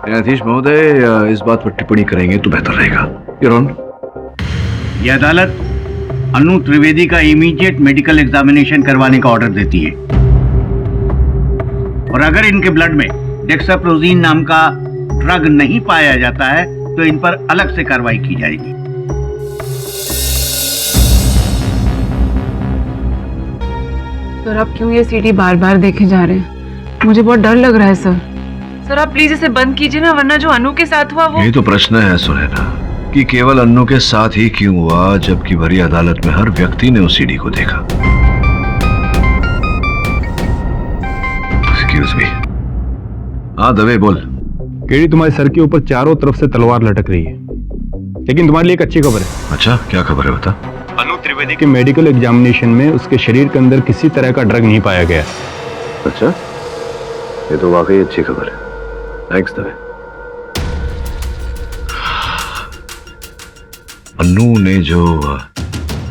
S5: न्यायाधीश महोदय इस बात पर टिप्पणी करेंगे तो बेहतर रहेगा। योर ऑनर,
S6: यह अदालत अनु त्रिवेदी का इमीडिएट मेडिकल एग्जामिनेशन करवाने का ऑर्डर देती है, और अगर इनके ब्लड में डेक्साप्रोजिन नाम का ड्रग नहीं पाया जाता है तो इन पर अलग से कार्रवाई की जाएगी।
S12: सर, आप क्यों ये सीडी बार बार देखे जा रहे हैं? मुझे बहुत डर लग रहा है सर। सर, आप प्लीज इसे बंद कीजिए ना, वरना जो अनु के साथ हुआ वो।
S5: यही तो प्रश्न है सुनैना, कि केवल अन्नू के साथ ही क्यों हुआ, जबकि भरी अदालत में हर व्यक्ति ने उस सीडी को देखा। Excuse me. हाँ दवे, बोल।
S7: केडी, तुम्हारे सर के ऊपर चारों तरफ से तलवार लटक रही है, लेकिन तुम्हारे लिए एक अच्छी खबर है।
S5: अच्छा, क्या खबर है, बता।
S7: अनु त्रिवेदी के मेडिकल एग्जामिनेशन में उसके शरीर के अंदर किसी तरह का ड्रग नहीं पाया गया।
S5: अच्छा, ये तो वाकई अच्छी खबर है। थैंक्स दवे। अन्नू ने जो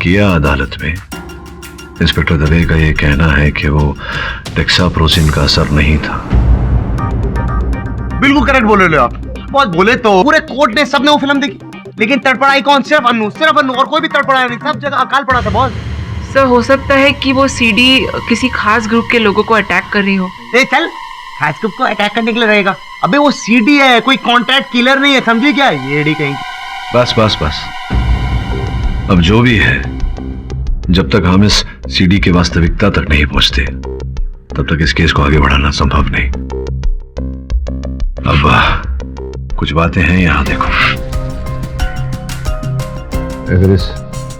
S5: किया अदालत में, इंस्पेक्टर दवे का ये कहना है कि वो डेक्साप्रोजिन का असर नहीं था।
S8: बिल्कुल करेक्ट बोल रहे हो आप। बहुत बोले तो पूरे कोर्ट ने, सबने वो फिल्म देखी, लेकिन तड़पड़ाई कौन? सिर्फ अन्नू, और कोई भी तड़पड़ाया नहीं। सब जगह अकाल पड़ा था बॉस।
S12: सर, हो सकता है कि वो सीडी किसी खास ग्रुप के लोगों को अटैक कर रही हो।
S8: चल, खास ग्रुप को अटैक करने के लिए रहेगा? अबे वो सीडी है, कोई कॉन्ट्रैक्ट किलर नहीं है, समझे क्या? ये कहीं।
S5: बस अब जो भी है, जब तक हम इस सीडी की वास्तविकता तक नहीं पहुंचते तब तक इस केस को आगे बढ़ाना संभव नहीं। अब कुछ बातें हैं, यहां देखो। अगर इस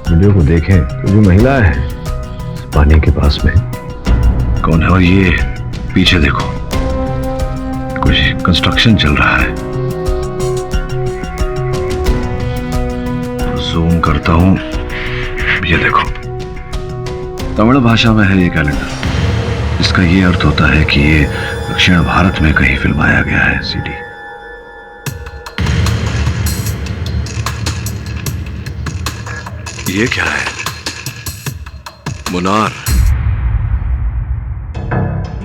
S5: वीडियो को देखें तो जो महिला है इस पानी के पास में कौन है? और ये पीछे देखो, कुछ कंस्ट्रक्शन चल रहा है। जूम करता हूं, ये देखो, तमिल भाषा में है ये कैलेंडर। इसका ये अर्थ होता है कि ये दक्षिण भारत में कहीं फिल्माया गया है सीडी। ये क्या है? मुनार।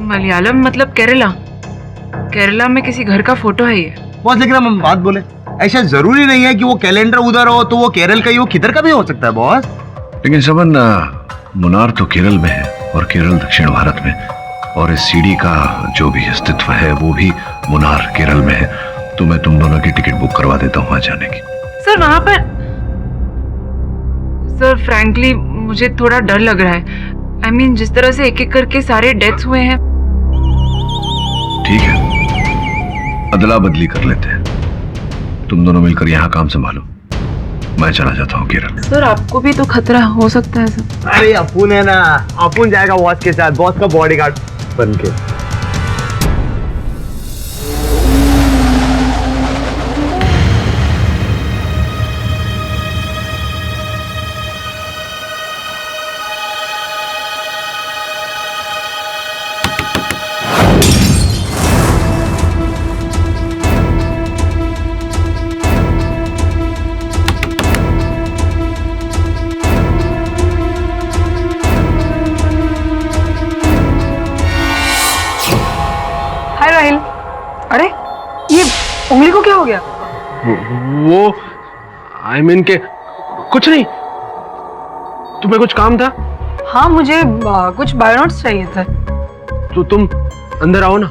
S12: मलयालम मतलब केरला। केरला में किसी घर का फोटो है ये।
S8: बॉस लेकिन हम बात बोले, ऐसा जरूरी नहीं है कि वो कैलेंडर उधर हो तो वो केरल का ही हो, किधर का भी हो सकता है बॉस।
S5: लेकिन सबन, मुनार तो केरल में है और केरल दक्षिण भारत में, और इस सीडी का जो भी अस्तित्व है वो भी मुनार केरल में है। तो मैं तुम दोनों की टिकट बुक करवा देता हूँ वहां जाने की।
S12: सर वहां पर सर फ्रैंकली मुझे थोड़ा डर लग रहा है। I mean, जिस तरह से एक एक करके सारे डेथ्स हुए हैं।
S5: ठीक है, अदला बदली कर लेते हैं। तुम दोनों मिलकर यहाँ काम संभालो, मैं चला जाता हूँ केरल।
S12: सर आपको भी तो खतरा हो सकता है सर।
S8: अरे अपुन है ना, अपुन जाएगा बॉस के साथ, बॉस का बॉडीगार्ड बन के।
S9: अरे ये उंगली को क्या हो गया?
S10: वो आई मीन के कुछ नहीं। तुम्हें कुछ काम था?
S9: हाँ मुझे कुछ बायोनोट्स चाहिए थे।
S10: तो तुम अंदर आओ ना।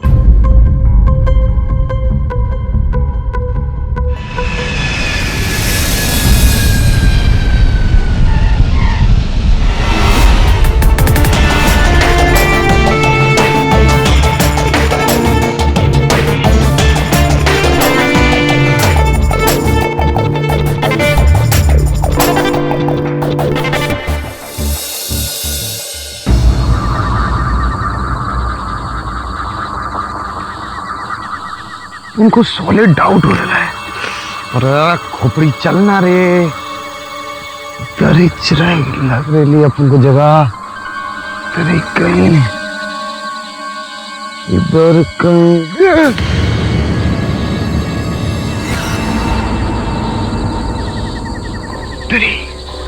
S8: उनको सॉलिड डाउट हो रहा है। अरे खोपड़ी चलना रे, इधर ही चिराई लग रही अपन को जगह। इधर ही कहीं, इधर कहीं।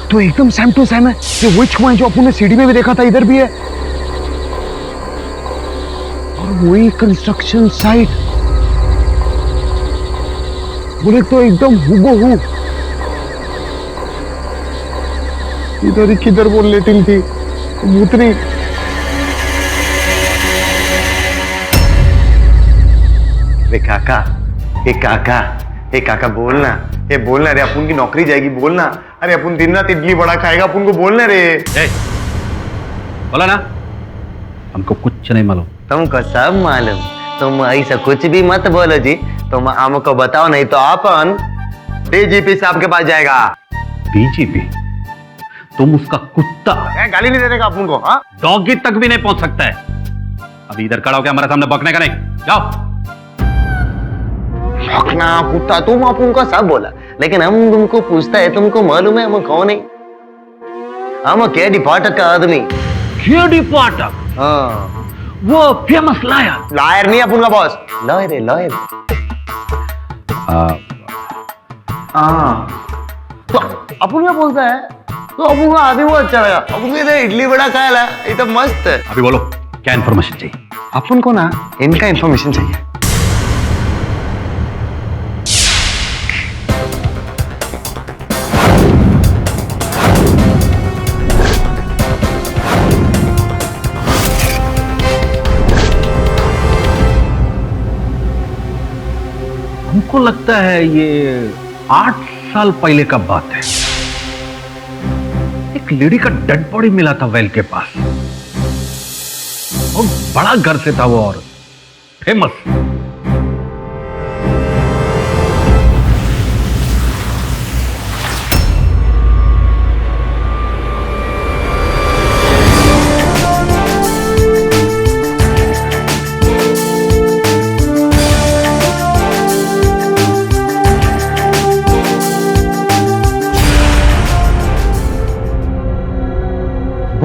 S8: तो एकदम सेम टू सेम है। ये वही छुआ जो अपन ने सीडी में भी देखा था, इधर भी है। और वही कंस्ट्रक्शन साइट, बोले तो एकदम हुबहू। इधर ही किधर वो लेटिंग थी भूतनी। काका, काका बोलना, ये बोलना रे, अपन की नौकरी जाएगी बोलना। अरे अपन दिन रात इडली बड़ा खाएगा, अपन को बोलना रे।
S6: बोला ना, हमको कुछ नहीं मालूम।
S14: तुमको सब मालूम, तुम ऐसा कुछ भी मत बोलो जी। तुम हमको बताओ, नहीं तो अपन डीजीपी साहब के पास जाएगा।
S6: डीजीपी? तुम उसका कुत्ता।
S14: गाली नहीं देने का अपन को? हाँ,
S6: डॉगी तक भी नहीं पहुंच सकता है। अभी इधर खड़ा होकर हमारे सामने बकने का नहीं। जाओ।
S14: ना कुत्ता, तुम अपन को सब बोला, लेकिन हम तुमको पूछता है, तुमको मालूम है हम कौन है? हम केडी पाठक का आदमी।
S6: केडी पाठक?
S14: हाँ,
S6: वो फेमस लायर।
S14: लायर नहीं अपन का बॉस, लॉयर है, लॉयर। तो अपन क्या बोलता है? तो अपन का आदमी वो अच्छा लगा। अपन को इधर इडली बड़ा खाया है, ये तो मस्त है।
S6: अभी बोलो, क्या इन्फॉर्मेशन चाहिए?
S14: अपन को ना इनका इन्फॉर्मेशन चाहिए।
S6: हमको लगता है ये 8 साल पहले का बात है। एक लेडी का डेड बॉडी मिला था वेल के पास। बहुत बड़ा घर से था वो और फेमस।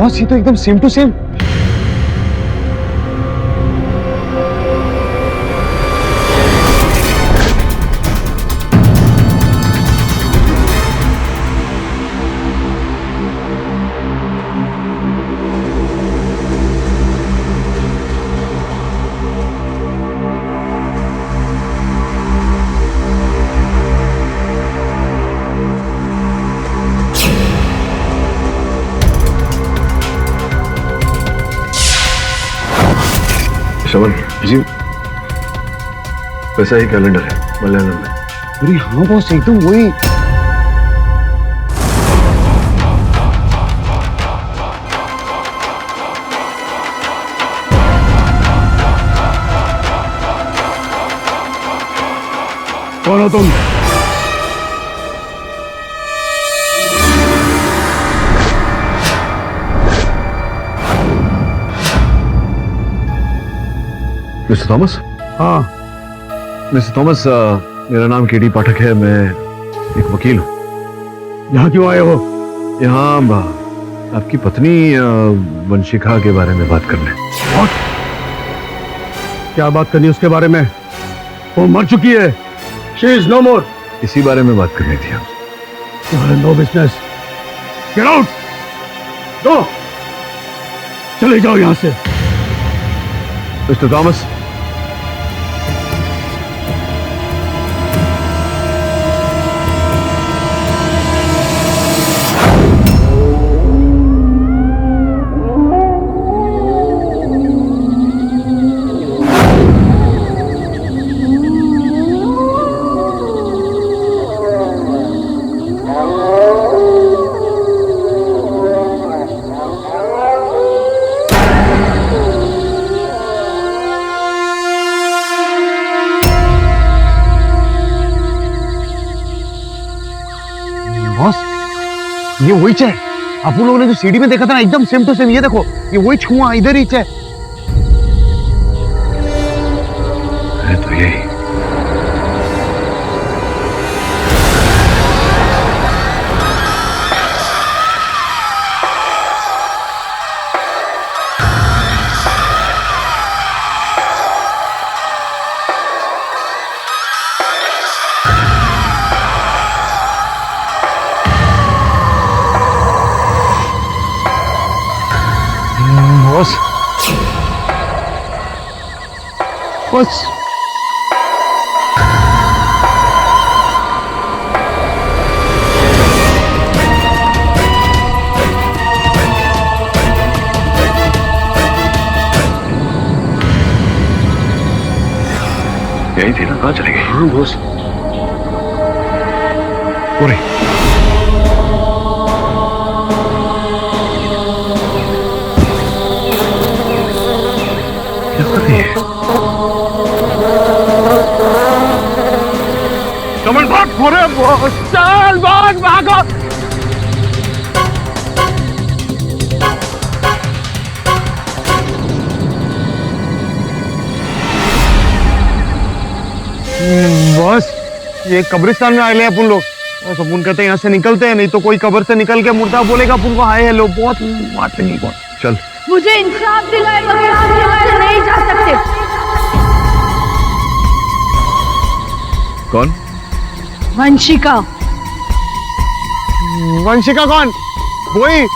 S8: बॉस ये तो एकदम सेम टू सेम।
S5: शमन
S8: जी
S5: वैसा ही कैलेंडर है मलयालम में।
S8: अरे हाँ बॉस एकदम वही। कौन हो तुम?
S5: Mister Thomas?
S8: हाँ
S5: मिस्टर थॉमस, मेरा नाम केडी पाठक है, मैं एक वकील हूँ।
S8: यहाँ क्यों आए हो?
S5: यहाँ आपकी पत्नी वंशिका के बारे में बात करने।
S8: और? क्या बात करनी उसके बारे में? वो मर चुकी है। She is no more।
S5: इसी बारे में बात करनी थी आपसे।
S8: No business. Get out. Go. चले जाओ यहाँ से।
S5: मिस्टर थॉमस,
S8: ये वही है आप लोगों ने जो सीडी में देखा था ना, एकदम सेम टू सेम। ये देखो ये वही छुआ इधर ही है।
S5: तो यही
S8: बॉस बस
S5: यही थी ना, कहाँ चले गई?
S8: हाँ बॉस।
S5: पूरी क्या कर रही है?
S8: कमल भाग। अरे बॉस चल भाग भागो। बॉस ये कब्रिस्तान में आए हैं अपन लोग। बस अपन कहते हैं यहाँ से निकलते हैं, नहीं तो कोई कब्र से निकल के मुर्दा बोलेगा अपन को हाय हेलो। बहुत बात नहीं।
S5: चल
S4: मुझे इंसाफ दिलाए बगैर आप यहाँ से नहीं जा सकते।
S5: कौन?
S4: वंशिका।
S8: वंशिका कौन? वही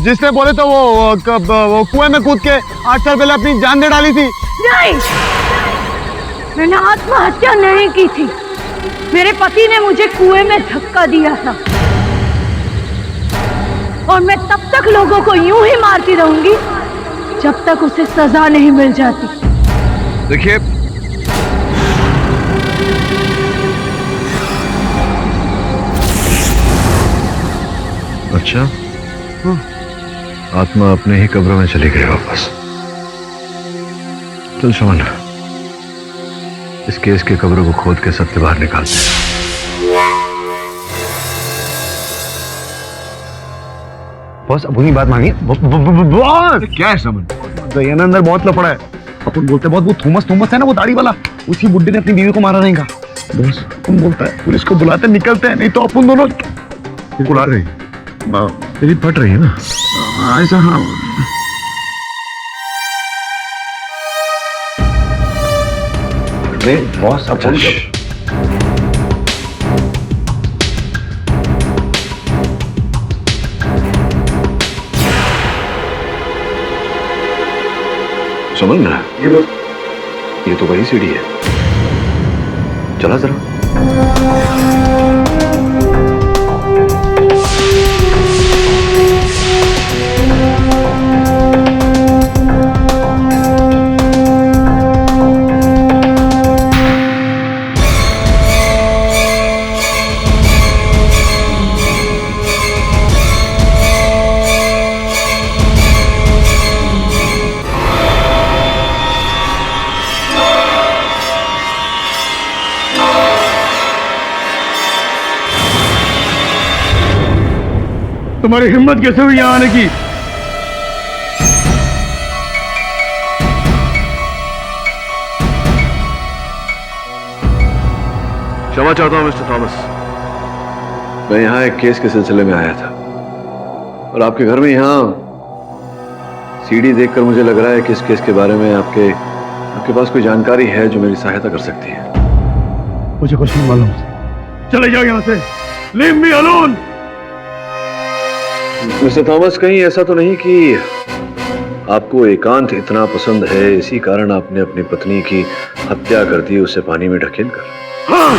S8: जिसने बोले तो वो कुएं में कूद के 8 साल पहले अपनी जान दे डाली थी।
S4: नहीं, मैंने आत्महत्या नहीं की थी। मेरे पति ने मुझे कुएं में धक्का दिया था और मैं तब तक लोगों को यूं ही मारती रहूंगी जब तक उसे सजा नहीं मिल जाती।
S5: देखिए, अच्छा आत्मा अपने ही कब्र में चली गई वापस। चल शमन, इस केस के कब्र को खोद के सत्य बाहर निकालते हैं।
S8: बॉस अपनी बात मानिए। बॉस
S5: क्या है समन?
S8: दयानंद अंदर बहुत लफड़ा है। अपन बोलते बहुत वो थॉमस है ना, वो दाढ़ी वाला, उसी बुड्ढे ने अपनी बीवी को मारा रहेगा। बॉस अपन बोलता है पुलिस को बुलाते निकलते हैं, नहीं तो अपन दोनों
S5: बुला रही। तेरी फट रही है ना?
S1: ऐसा हाँ।
S5: बहुत अच्छा। समझ ना, ये तो वही सीढ़ी है। चला जरा।
S1: तुम्हारी हिम्मत कैसे हुई यहाँ आने की?
S5: क्षमा चाहता हूं मिस्टर थॉमस, मैं यहाँ एक केस के सिलसिले में आया था और आपके घर में यहाँ सीडी देखकर मुझे लग रहा है कि इस केस के बारे में आपके पास कोई जानकारी है जो मेरी सहायता कर सकती है।
S1: मुझे कुछ नहीं मालूम। चले जाओ यहाँ से। Leave me alone.
S5: Mister Thomas, कहीं ऐसा तो नहीं कि आपको एकांत इतना पसंद है, इसी कारण आपने अपनी पत्नी की हत्या कर दी, उसे पानी में ढकेल कर?
S1: हाँ,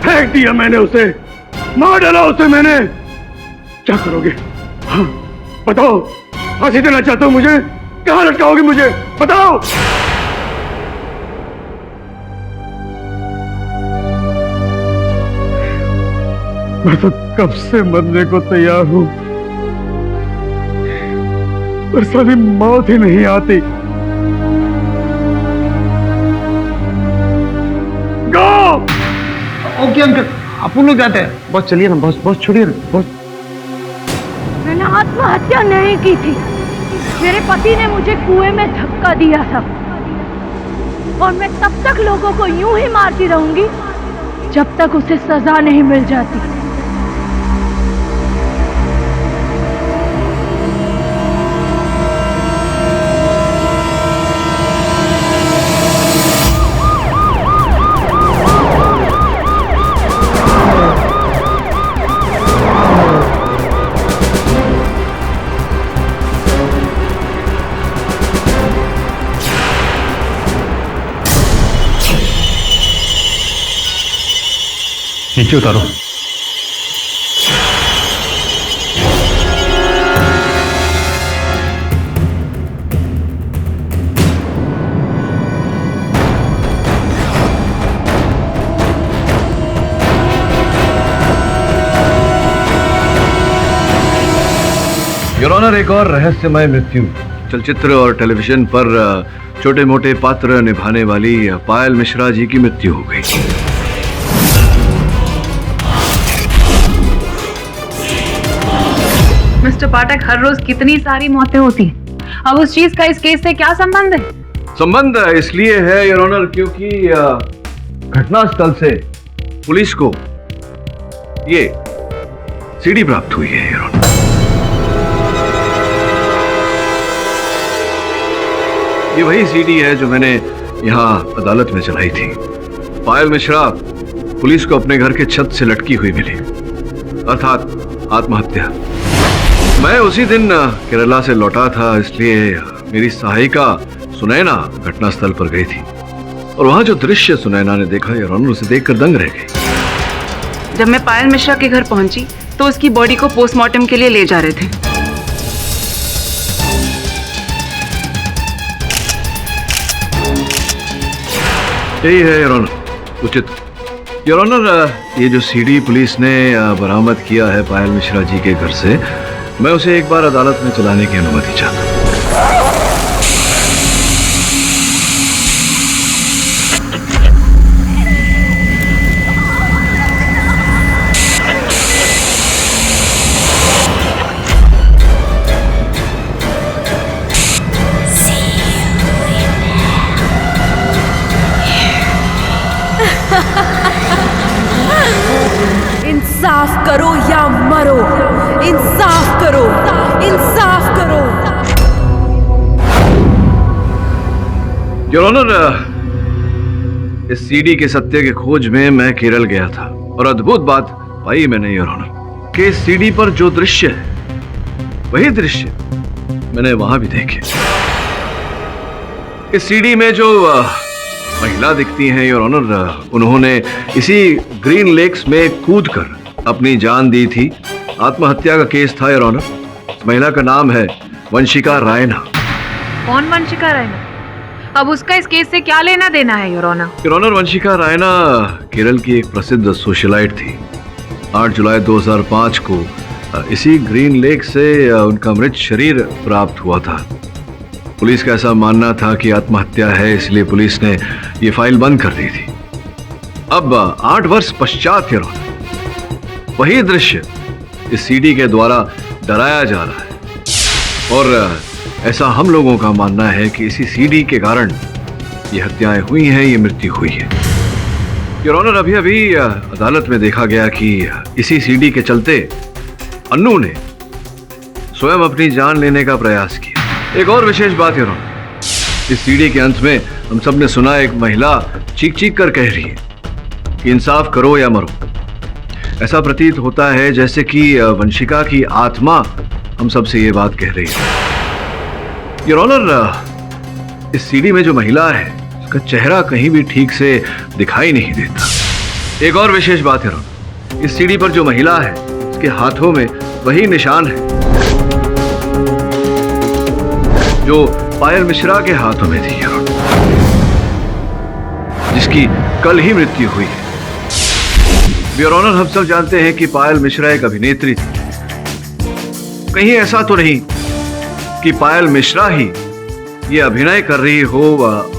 S1: फेंक दिया मैंने उसे, मार डाला उसे मैंने। क्या करोगे? हाँ, बताओ। फांसी देना चाहते हो मुझे? कहाँ लटकाओगे मुझे? बताओ। मैं तो कब से मरने को तैयार हूं, पर सारी मौत ही नहीं आती। गो!
S8: ओके अंकल, अपन लोग जाते हैं। बॉस चलिए ना, बॉस छोड़िए ना बॉस।
S4: मैंने आत्महत्या नहीं की थी, मेरे पति ने मुझे कुएं में धक्का दिया था और मैं तब तक लोगों को यूं ही मारती रहूंगी जब तक उसे सजा नहीं मिल जाती।
S7: नीचे उतारो।
S5: योर ऑनर, एक और रहस्यमय मृत्यु। चलचित्र और टेलीविजन पर छोटे मोटे पात्र निभाने वाली पायल मिश्रा जी की मृत्यु हो गई।
S3: मिस्टर पाठक, हर रोज कितनी सारी मौतें होती हैं। अब उस चीज का इस केस से क्या संबंध है?
S5: संबंध इसलिए है योर ऑनर क्योंकि घटनास्थल से पुलिस को ये सीडी प्राप्त हुई है योर ऑनर। ये वही सीडी है जो मैंने यहाँ अदालत में चलाई थी। पायल मिश्रा पुलिस को अपने घर के छत से लटकी हुई मिली, अर्थात आत्महत्या। मैं उसी दिन केरला से लौटा था, इसलिए मेरी सहायिका सुनैना घटनास्थल पर गई थी और वहां जो दृश्य सुनैना ने देखा योर ऑनर, उसे देखकर दंग रह गई।
S12: जब मैं पायल मिश्रा के घर पहुंची तो उसकी बॉडी को पोस्टमार्टम के लिए ले जा रहे थे।
S5: यही है योर ऑनर उचित। योर ऑनर, ये जो सीडी पुलिस ने बरामद किया है पायल मिश्रा जी के घर से, मैं उसे एक बार अदालत में चलाने की अनुमति चाहता हूं।
S4: इन
S11: इंसाफ करो या मरो, इंसाफ करो, इंसाफ करो।
S5: योर ऑनर, इस सीडी के सत्य के खोज में मैं केरल गया था और अद्भुत बात पाई मैंने योर ऑनर कि इस सीडी पर जो दृश्य है वही दृश्य मैंने वहां भी देखे। इस सीडी में जो महिला दिखती हैं योर ऑनर, उन्होंने इसी ग्रीन लेक्स में कूदकर अपनी जान दी थी। आत्महत्या का केस था योर ऑनर। महिला का नाम है वंशिका रायना।
S3: कौन वंशिका रायना? अब उसका इस केस से क्या लेना देना है your honour?
S5: Your honour, Vanshika Raina Kerala की एक प्रसिद्ध सोशलाइट थी। 8 जुलाई 2005 को इसी ग्रीन लेक से उनका मृत शरीर प्राप्त हुआ था। पुलिस का ऐसा मानना था कि आत्महत्या है, इसलिए पुलिस ने ये फाइल बंद कर दी थी। अब 8 वर्ष पश्चात योर ऑनर वही दृश्य इस सीडी के द्वारा डराया जा रहा है और ऐसा हम लोगों का मानना है कि इसी सीडी के कारण ये हत्याएं हुई हैं, ये मृत्यु हुई है। योर ऑनर, अभी अभी अदालत में देखा गया कि इसी सीडी के चलते अन्नू ने स्वयं अपनी जान लेने का प्रयास किया। एक और विशेष बात योर ऑनर, इस सीडी के अंत में हम सब ने सुना एक महिला चीख चीख कर कह रही है कि इंसाफ करो या मरो। ऐसा प्रतीत होता है जैसे कि वंशिका की आत्मा हम सब से ये बात कह रही है। योर ऑनर, इस सीडी में जो महिला है उसका चेहरा कहीं भी ठीक से दिखाई नहीं देता। एक और विशेष बात योर ऑनर, इस सीडी पर जो महिला है उसके हाथों में वही निशान है जो पायल मिश्रा के हाथों में थी योर ऑनर, जिसकी कल ही मृत्यु हुई है। योर ऑनर, हम सब जानते हैं कि पायल मिश्रा एक अभिनेत्री थी। कहीं ऐसा तो नहीं कि पायल मिश्रा ही ये अभिनय कर रही हो,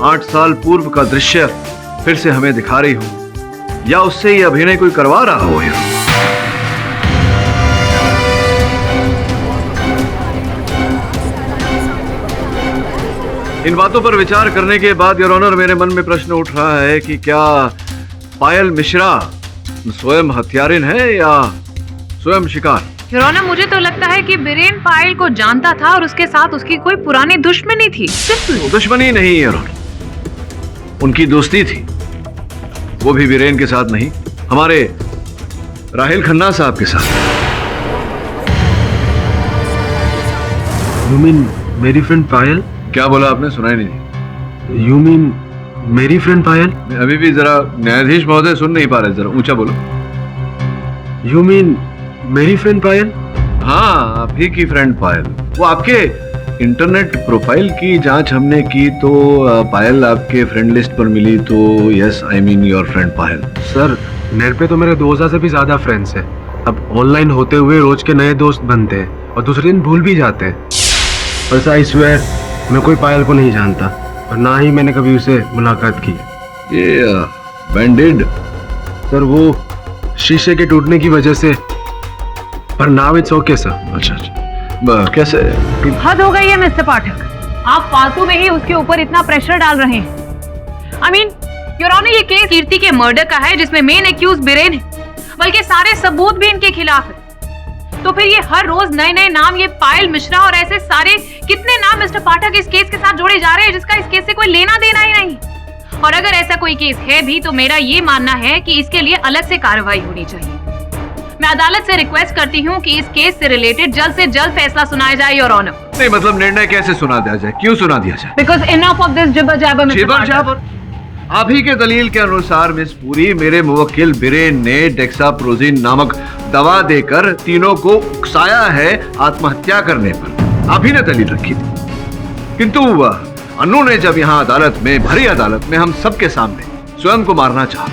S5: 8 साल पूर्व का दृश्य फिर से हमें दिखा रही हो, या उससे ये अभिनय कोई करवा रहा हो। इन बातों पर विचार करने के बाद योर ऑनर मेरे मन में प्रश्न उठ रहा है कि क्या पायल मिश्रा स्वयं हत्यारिन है या स्वयं शिकार?
S3: योर ऑनर, मुझे तो लगता है कि बीरेन पायल को जानता था और उसके साथ उसकी कोई पुरानी दुश्मनी थी।
S5: दुश्मनी नहीं योर ऑनर, उनकी दोस्ती थी, वो भी बीरेन के साथ नहीं, हमारे राहिल खन्ना साहब के साथ।
S15: You mean मेरी फ्रेंड पायल?
S5: क्या बोला आपने? सुनाई नहीं।
S15: You mean मेरी फ्रेंड पायल?
S5: अभी भी जरा न्यायाधीश महोदय सुन नहीं पा रहे, जरा ऊंचा बोलो।
S15: You mean मेरी फ्रेंड पायल?
S5: हाँ, आप ही की फ्रेंड पायल। वो आपके इंटरनेट प्रोफाइल की जांच हमने की तो पायल आपके फ्रेंड लिस्ट पर मिली, तो yes, I mean your friend Payal.
S15: Sir, net पे तो मेरे 2000 से भी ज्यादा फ्रेंड्स हैं। अब ऑनलाइन होते हुए रोज के नए दोस्त बनते हैं और दूसरे दिन भूल भी जाते हैं। बस आई स्वेयर, मैं कोई पायल को नहीं जानता और ना ही मैंने कभी उसे मुलाकात की।
S5: ये बैंडेड?
S15: सर, वो शीशे के टूटने की वजह से, पर नाउ इट्स ओके सर।
S5: अच्छा, कैसे?
S3: हद हो गई है मिस्टर पाठक, आप फालतू में ही उसके ऊपर इतना प्रेशर डाल रहे हैं। आई मीन योर ऑनर, ये केस कीर्ति के मर्डर का है जिसमें मेन एक्यूज बीरेन है, बल्कि सारे सबूत भी इनके खिलाफ है। तो फिर ये हर रोज नए नए नाम, ये पायल मिश्रा और ऐसे सारे कितने नाम मिस्टर पाठक इस केस के साथ जोड़े जा रहे हैं जिसका इस केस से कोई लेना देना ही नहीं। और अगर ऐसा कोई केस है भी तो मेरा ये मानना है कि इसके लिए अलग से कार्रवाई होनी चाहिए। मैं अदालत से रिक्वेस्ट करती हूँ कि इस केस से रिलेटेड जल्द से जल्द फैसला सुनाया जाए योर ऑनर।
S5: नहीं, मतलब निर्णय कैसे सुना दिया जाए, क्यों सुना दिया जाए?
S3: Because enough of this jibber jabber mister Pathak.
S5: आप ही के दलील के अनुसार मिस पूरी, मेरे मुवक्किल बीरेन ने डेक्साप्रोजिन नामक दवा देकर तीनों को उकसाया है आत्महत्या करने पर। आप ही ने दलील रखी थी, किंतु अन्नू ने जब यहाँ अदालत में, भरी अदालत में हम सबके सामने स्वयं को मारना चाहा,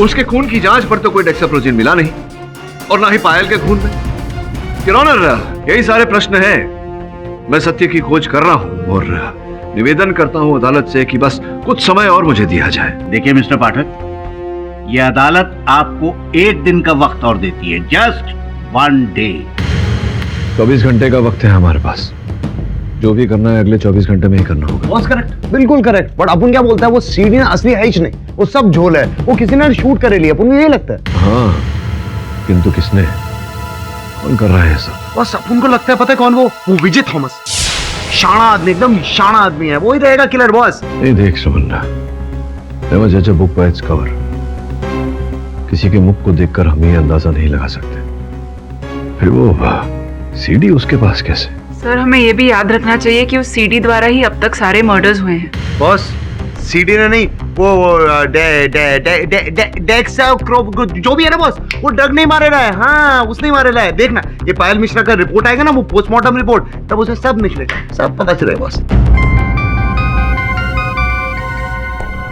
S5: उसके खून की जांच पर तो कोई डेक्साप्रोजिन मिला नहीं और ना ही पायल के खून में। योर ऑनर, यही सारे प्रश्न हैं। मैं सत्य की खोज कर रहा हूं और निवेदन करता हूं अदालत से कि बस कुछ समय और मुझे दिया जाए।
S6: देखिए मिस्टर पाठक, यह अदालत आपको 1 दिन का वक्त और देती है, जस्ट 1 डे।
S5: 24 घंटे का वक्त है हमारे पास, जो भी करना है अगले 24 घंटे में ही करना होगा।
S8: बस करेक्ट, बिल्कुल करेक्ट। बट अपन क्या बोलता है, वो सीडी ना असली है ही नहीं, वो सब झोल है, वो किसी ने शूट करे लिया, अपन को यही लगता है।
S5: हाँ, किंतु किसने, कौन कर रहा है सब?
S8: बस अपन को लगता है पता है कौन वो विजय थॉमस। शाना आदमी, एकदम शाना आदमी है, वो ही रहेगा किलर बॉस।
S5: नहीं देख सुमंदा, never judge a book by its cover। किसी के मुख को देखकर हम ये अंदाजा नहीं लगा सकते। फिर वो सीडी उसके पास कैसे?
S12: सर हमें ये भी याद रखना चाहिए कि उस सीडी द्वारा ही अब तक सारे मर्डर्स हुए हैं।
S8: बॉस सीडी ने नहीं, वो जो भी है ना बॉस, वो ड्रग नहीं मारे रहा है। हाँ उसने ही मारे रहा है। देखना ये पायल मिश्रा का रिपोर्ट आएगा ना, वो पोस्टमार्टम रिपोर्ट, तब उसे सब निकलेगा, सब पता चलेगा बॉस।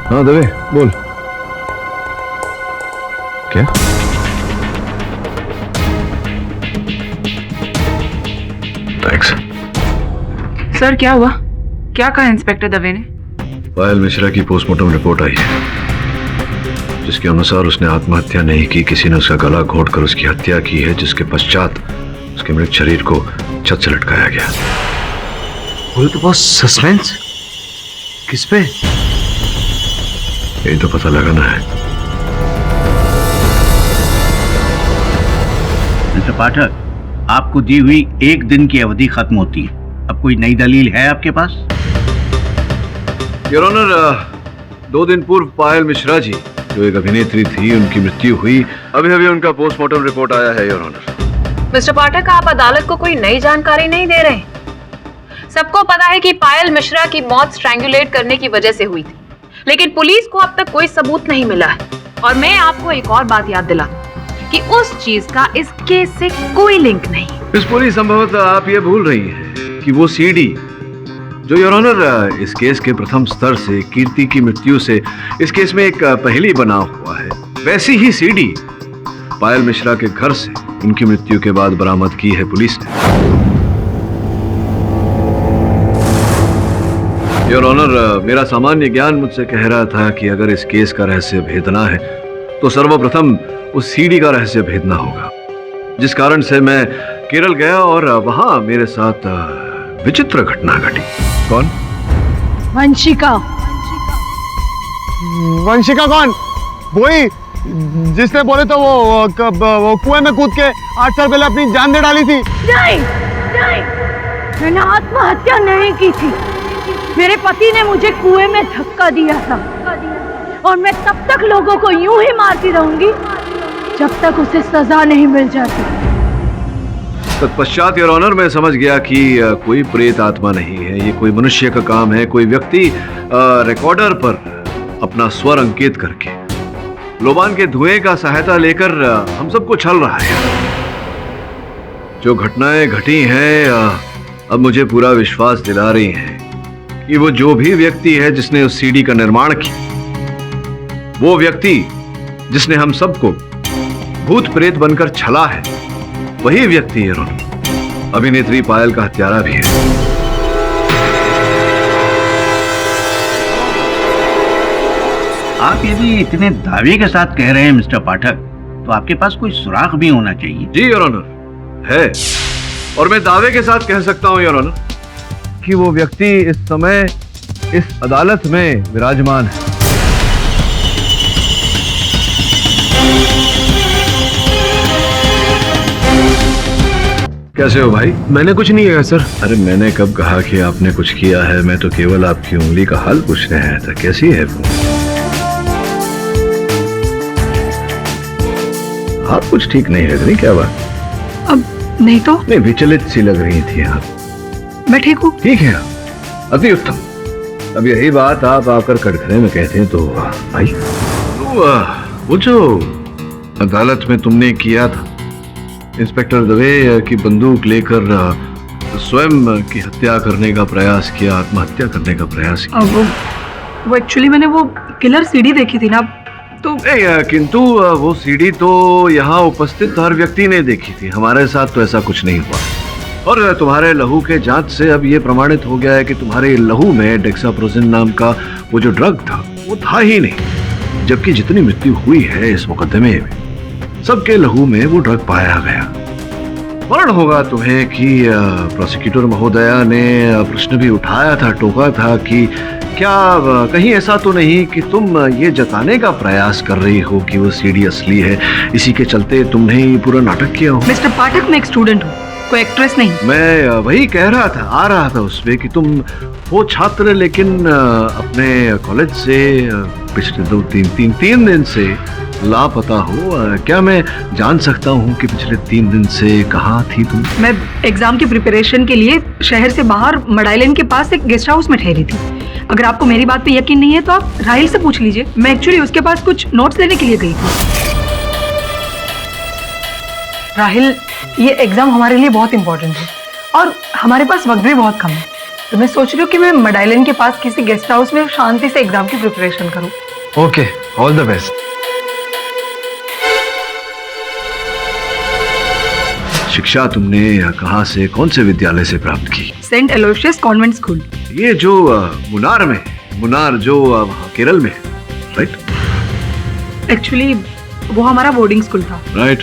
S5: हाँ दवे बोल। क्या? थैंक्स।
S12: सर क्या हुआ? क्या कहा इंस्पेक्टर दवे ने?
S5: पायल मिश्रा की पोस्टमार्टम रिपोर्ट आई है, जिसके अनुसार उसने आत्महत्या नहीं की, किसी ने उसका गला घोंटकर उसकी हत्या की है, जिसके पश्चात उसके मृत शरीर को छत से लटकाया गया।
S8: बोले तो बॉस सस्पेंस किस पे?
S5: यही तो पता लगाना है।
S6: मिस्टर पाठक, आपको दी हुई 1 दिन की अवधि खत्म होती है। अब कोई नई दलील है आपके पास?
S5: योर ऑनर, 2 दिन पूर्व पायल मिश्रा जी, जो एक अभिनेत्री थी, उनकी मृत्यु हुई। अभी उनका पोस्टमार्टम रिपोर्ट आया है योर ऑनर।
S13: मिस्टर पाठक, आप अदालत को कोई नई जानकारी नहीं दे रहे। सबको पता है कि पायल मिश्रा की मौत स्ट्रैंगुलेट करने की वजह से हुई थी, लेकिन पुलिस को अब तक कोई सबूत नहीं मिला है। और मैं आपको एक और बात याद दिला कि उस चीज का इस केस से कोई लिंक नहीं।
S5: इस पूरी संभवतः आप ये भूल रही हैं कि वो सीडी जो योर ऑनर इस केस के प्रथम स्तर से, कीर्ति की मृत्यु से इस केस में एक पहेली बना हुआ है, वैसी ही सीडी पायल मिश्रा के घर से उनकी मृत्यु के बाद बरामद की है पुलिस ने। योर ऑनर, मेरा सामान्य ज्ञान मुझसे कह रहा था कि अगर इस केस का रहस्य भेदना है तो सर्वप्रथम उस सीडी का रहस्य भेदना होगा, जिस कारण से मैं केरल गया और वहां मेरे साथ विचित्र घटना घटी। कौन?
S9: वंशिका।
S8: वंशिका कौन? वही जिसने बोले तो वो कुएं में कूद के 8 साल पहले अपनी जान दे डाली थी।
S9: नहीं, मैंने आत्महत्या नहीं की थी। मेरे पति ने मुझे कुएं में धक्का दिया था और मैं तब तक लोगों को यूं ही मारती रहूंगी जब तक उसे सजा नहीं मिल जाती।
S5: तत्पश्चात योर ऑनर मैं समझ गया कि कोई प्रेत आत्मा नहीं है, ये कोई मनुष्य का काम है। कोई व्यक्ति रिकॉर्डर पर अपना स्वर अंकित करके लोबान के धुएं का सहायता लेकर हम सबको छल रहा है। जो घटनाएं घटी हैं अब मुझे पूरा विश्वास दिला रही हैं कि वो जो भी व्यक्ति है जिसने उस सीडी का निर्माण किया, वो व्यक्ति जिसने हम सबको भूत प्रेत बनकर छला है, वही व्यक्ति है अभिनेत्री पायल का हत्यारा भी है।
S6: आप यदि इतने दावे के साथ कह रहे हैं मिस्टर पाठक, तो आपके पास कोई सुराग भी होना चाहिए।
S5: जी योर ऑनर है, और मैं दावे के साथ कह सकता हूं योर ऑनर कि वो व्यक्ति इस समय इस अदालत में विराजमान है। कैसे हो भाई?
S15: मैंने कुछ नहीं किया सर।
S5: अरे मैंने कब कहा कि आपने कुछ किया है? मैं तो केवल आपकी उंगली का हाल पूछने आया था। कैसी है वो? आप कुछ ठीक नहीं लग रही, क्या बात?
S9: अब नहीं तो
S5: नहीं, विचलित सी लग रही थी आप।
S9: मैं ठीक हूँ।
S5: ठीक है, अति उत्तम। अब यही बात आप आकर कटघरे में कहते हैं तो भाई, तो वो जो अदालत में तुमने किया था इंस्पेक्टर दवे की बंदूक लेकर स्वयं की हत्या करने का प्रयास किया, आत्महत्या करने का प्रयास किया।
S9: वो एक्चुअली मैंने वो किलर सीडी देखी थी ना, तो
S5: नहीं, किंतु वो सीडी तो यहाँ उपस्थित हर व्यक्ति ने देखी थी। हमारे साथ तो ऐसा कुछ नहीं हुआ। और तुम्हारे लहू के जांच से अब ये प्रमाणित हो गया है कि तुम्हारे लहू में डेक्साप्रोजिन नाम का वो जो ड्रग था वो था ही नहीं, जबकि जितनी मृत्यु हुई है इस मुकदमे में सबके लहू में वो ड्रग पाया गया। स्मरण होगा तुम्हें कि प्रोसिक्यूटर महोदया ने प्रश्न भी उठाया था, टोका था कि क्या कहीं ऐसा तो नहीं कि तुम ये जताने का प्रयास कर रही हो कि वो सीडी असली है, इसी के चलते तुमने ही पूरा नाटक किया हो?
S9: मिस्टर पाठक, मैं एक स्टूडेंट हूँ, कोई एक्ट्रेस नहीं।
S5: मैं वही कह रहा था, आ रहा था उसमें कि तुम वो छात्र लेकिन अपने कॉलेज से पिछले तीन दिन से लापता हो। क्या मैं जान सकता हूँ कि पिछले 3 दिन से कहाँ थी तुम?
S9: मैं एग्जाम की प्रिपरेशन के लिए शहर से बाहर मडाइलन के पास एक गेस्ट हाउस में ठहरी थी। अगर आपको मेरी बात पे यकीन नहीं है तो आप राहिल से पूछ लीजिए। मैं एक्चुअली उसके पास कुछ नोट्स लेने के लिए गई थी। राहिल, ये एग्जाम हमारे लिए बहुत इंपॉर्टेंट है और हमारे पास वक्त भी बहुत कम है, तो मैं सोच रही हूँ कि मैं मडाइलन के पास किसी गेस्ट हाउस में शांति से एग्जाम की प्रिपरेशन करूँ।
S8: Okay, all the best.
S5: शिक्षा तुमने कहाँ से, कौन से विद्यालय से प्राप्त की?
S9: Saint Aloysius convent school.
S5: ये जो मुनार जो केरल में, राइट?
S9: एक्चुअली वो हमारा बोर्डिंग स्कूल था।
S5: राइट।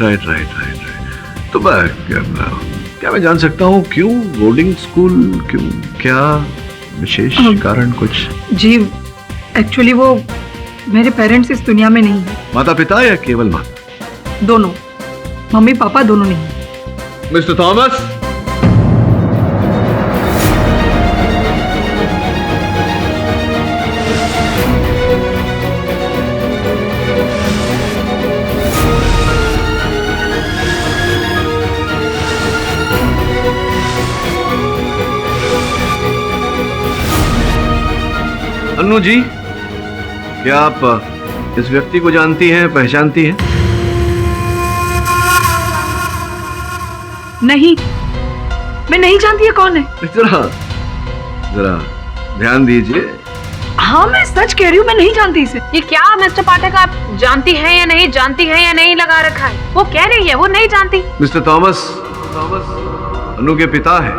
S5: तो क्या मैं जान सकता हूँ क्यों बोर्डिंग स्कूल, क्यों, क्या विशेष कारण कुछ?
S9: जी, एक्चुअली वो मेरे पेरेंट्स इस दुनिया में नहीं है।
S5: माता पिता या केवल माता?
S9: दोनों, मम्मी पापा दोनों नहीं।
S5: मिस्टर थॉमस, अन्नू जी, क्या आप इस व्यक्ति को जानती हैं, पहचानती हैं?
S9: नहीं, मैं नहीं जानती है कौन है।
S5: जरा ध्यान दीजिए।
S9: हाँ, मैं सच कह रही हूँ, मैं नहीं जानती इसे।
S3: ये क्या मिस्टर पाठक, आप जानती हैं या नहीं जानती हैं या नहीं लगा रखा है? वो कह रही है वो नहीं जानती।
S5: मिस्टर थॉमस अन्नू के पिता है।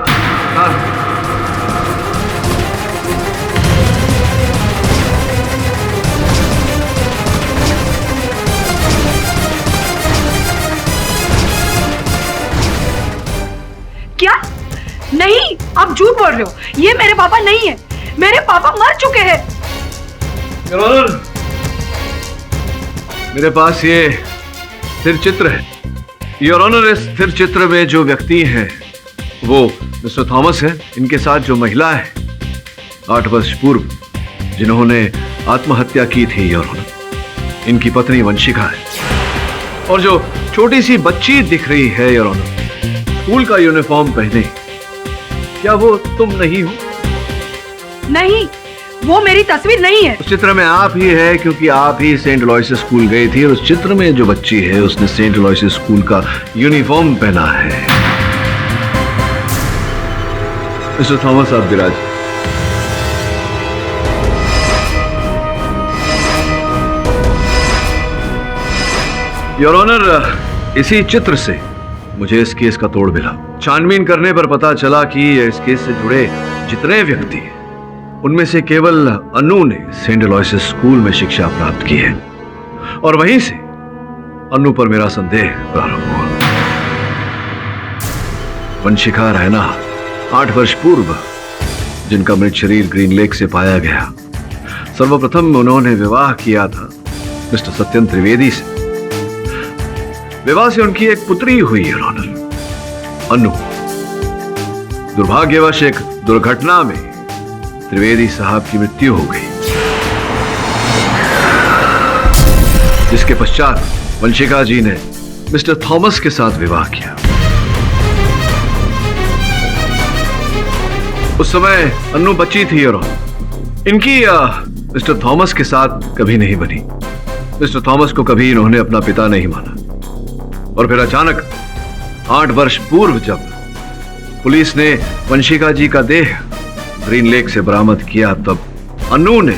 S9: क्या? नहीं, आप झूठ बोल रहे हो। ये मेरे पापा नहीं है, मेरे पापा मर चुके हैं।
S5: मेरे पास ये स्थिर चित्र है। योर ऑनर, इस स्थिर चित्र में जो व्यक्ति हैं वो मिस्टर थॉमस है। इनके साथ जो महिला है 8 वर्ष पूर्व जिन्होंने आत्महत्या की थी, योर ऑनर, इनकी पत्नी वंशिका है। और जो छोटी सी बच्ची दिख रही है, योर ऑनर, स्कूल का यूनिफॉर्म पहने, क्या वो तुम नहीं हो?
S9: नहीं, वो मेरी तस्वीर नहीं है।
S5: उस चित्र में आप ही है, क्योंकि आप ही सेंट अलोयसियस स्कूल गई थी और उस चित्र में जो बच्ची है उसने सेंट अलोयसियस स्कूल का यूनिफॉर्म पहना है। मिस्टर थॉमस, आप विराज। योर ऑनर, इसी चित्र से मुझे इस केस का तोड़ मिला। छानबीन करने पर पता चला कि इस केस से जुड़े जितने व्यक्ति हैं उनमें से केवल अन्नू ने सेंट अलोयसियस स्कूल में शिक्षा प्राप्त की है और वहीं से अन्नू पर मेरा संदेह प्रारंभ हुआ। वंशिका रैना 8 वर्ष पूर्व जिनका मृत शरीर ग्रीन लेक से पाया गया, सर्वप्रथम उन्होंने विवाह किया था मिस्टर सत्यन त्रिवेदी से। विवाह से उनकी एक पुत्री हुई है, अन्नू। दुर्भाग्यवश एक दुर्घटना में त्रिवेदी साहब की मृत्यु हो गई, जिसके पश्चात वंशिका जी ने मिस्टर थॉमस के साथ विवाह किया। उस समय अन्नू बच्ची थी और इनकी मिस्टर थॉमस के साथ कभी नहीं बनी। मिस्टर थॉमस को कभी इन्होंने अपना पिता नहीं माना और फिर अचानक 8 वर्ष पूर्व जब पुलिस ने वंशिका जी का देह ग्रीन लेक से बरामद किया, तब अन्नू ने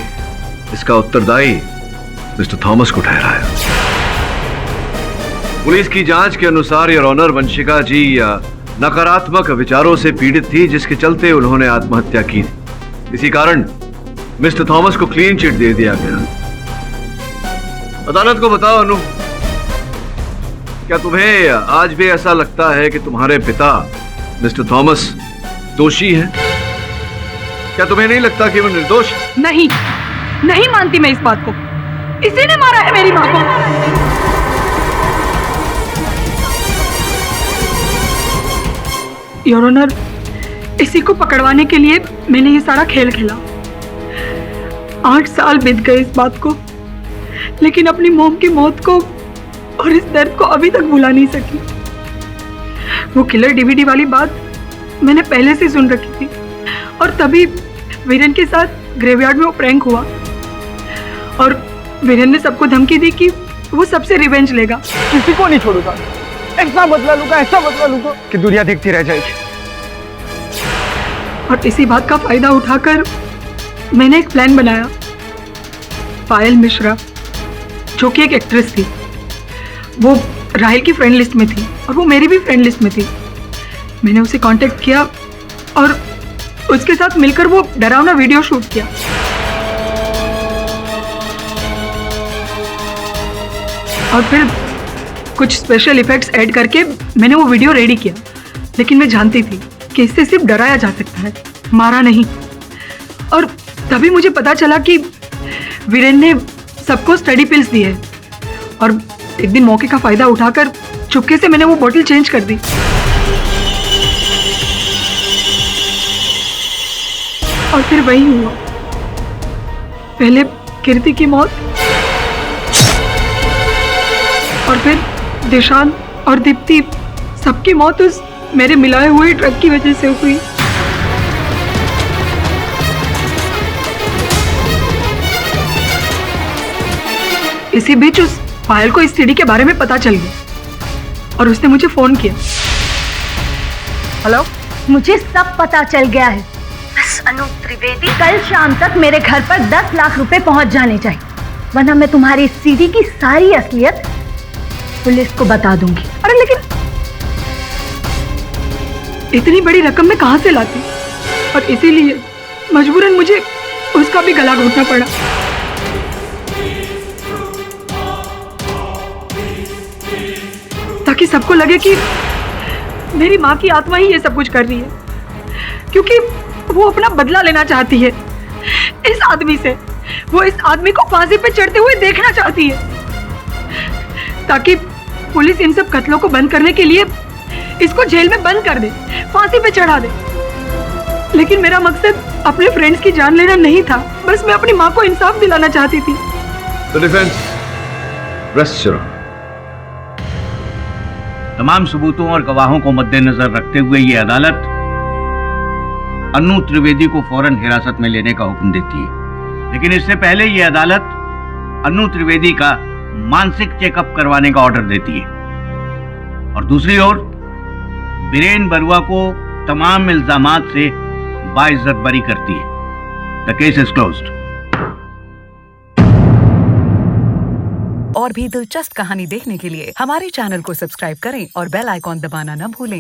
S5: इसका उत्तरदायी मिस्टर थॉमस को ठहराया। पुलिस की जांच के अनुसार योर ऑनर, वंशिका जी नकारात्मक विचारों से पीड़ित थी, जिसके चलते उन्होंने आत्महत्या की थी। इसी कारण मिस्टर थॉमस को क्लीन चिट दे दिया गया। अदालत को बताओ अनु, क्या तुम्हें आज भी ऐसा लगता है कि तुम्हारे पिता मिस्टर थॉमस दोषी हैं? क्या तुम्हें नहीं लगता कि वो निर्दोष?
S9: नहीं, नहीं मानती मैं इस बात को। इसी ने मारा है मेरी माँ को। योर ऑनर, इसी को पकड़वाने के लिए मैंने ये सारा खेल खेला। 8 साल बीत गए इस बात को, लेकिन अपनी मॉम की मौत को और इस दर्द को अभी तक भुला नहीं सकी। वो किलर डीवीडी वाली बात मैंने पहले से सुन रखी थी, और तभी वीरेन के साथ ग्रेवयार्ड में वो प्रैंक हुआ, और वीरेन ने सबको धमकी दी कि वो सबसे रिवेंज लेगा।
S1: किसी को नहीं छोड़ूंगा, ऐसा बदला लूंगा कि दुनिया देखती रह जाएगी।
S9: और इसी बात का फायदा उठाकर मैंने एक प्लान बनाया। पायल मिश्रा, जो कि एक एक्ट्रेस थी, वो राहिल की फ्रेंड लिस्ट में थी और वो मेरी भी फ्रेंड लिस्ट में थी। मैंने उसे कांटेक्ट किया और उसके साथ मिलकर वो डरावना वीडियो शूट किया। और फिर कुछ स्पेशल इफेक्ट्स ऐड करके मैंने वो वीडियो रेडी किया। लेकिन मैं जानती थी कि इससे सिर्फ डराया जा सकता है, मारा नहीं। और तभी मुझे पता चला कि वीरेन ने सबको स्टडी पिल्स दिए, और एक दिन मौके का फायदा उठाकर चुपके से मैंने वो बोतल चेंज कर दी। और फिर वही हुआ, पहले कीर्ति की मौत, और फिर दिशान और दीप्ति, सबकी मौत उस मेरे मिलाए हुए ट्रक की वजह से हुई। इसी बीच उस पायल को इस सीडी के बारे में पता चल गया और उसने मुझे फोन किया।
S4: हेलो, मुझे सब पता चल गया है। बस अनु त्रिवेदी कल शाम तक मेरे घर पर 10 लाख रुपए पहुंच जाने चाहिए, वरना मैं तुम्हारी सीडी की सारी असलियत पुलिस को बता दूंगी।
S9: अरे लेकिन इतनी बड़ी रकम मैं कहां से लाती, और इसीलिए मजबूरन मुझे उसका भी गला घोटना पड़ा। ताकि सबको लगे कि मेरी माँ की आत्मा ही ये सब कुछ कर रही है, क्योंकि वो अपना बदला लेना चाहती है इस आदमी से। वो इस आदमी को फांसी पे चढ़ते हुए देखना चाहती है, ताकि पुलिस इन सब कत्लों को बंद करने के लिए इसको जेल में बंद कर दे, फांसी पे चढ़ा दे। लेकिन मेरा मकसद अपने फ्रेंड्स की जान लेना नहीं था, बस मैं अपनी माँ को इंसाफ दिलाना चाहती थी।
S5: तो डिफेंस रेस्ट करो।
S6: तमाम सबूतों और गवाहों को मद्देनजर रखते हुए ये अदालत अनु त्रिवेदी को फौरन हिरासत में लेने का हुक्म देती है। लेकिन इससे पहले ये अदालत अनु त्रिवेदी का मानसिक चेकअप करवाने का ऑर्डर देती है, और दूसरी ओर बीरेन बरुआ को तमाम इल्जामात से बाइज्जत बरी करती है। The case is closed.
S11: और भी दिलचस्प कहानी देखने के लिए हमारे चैनल को सब्सक्राइब करें और बेल आइकॉन दबाना न भूलें।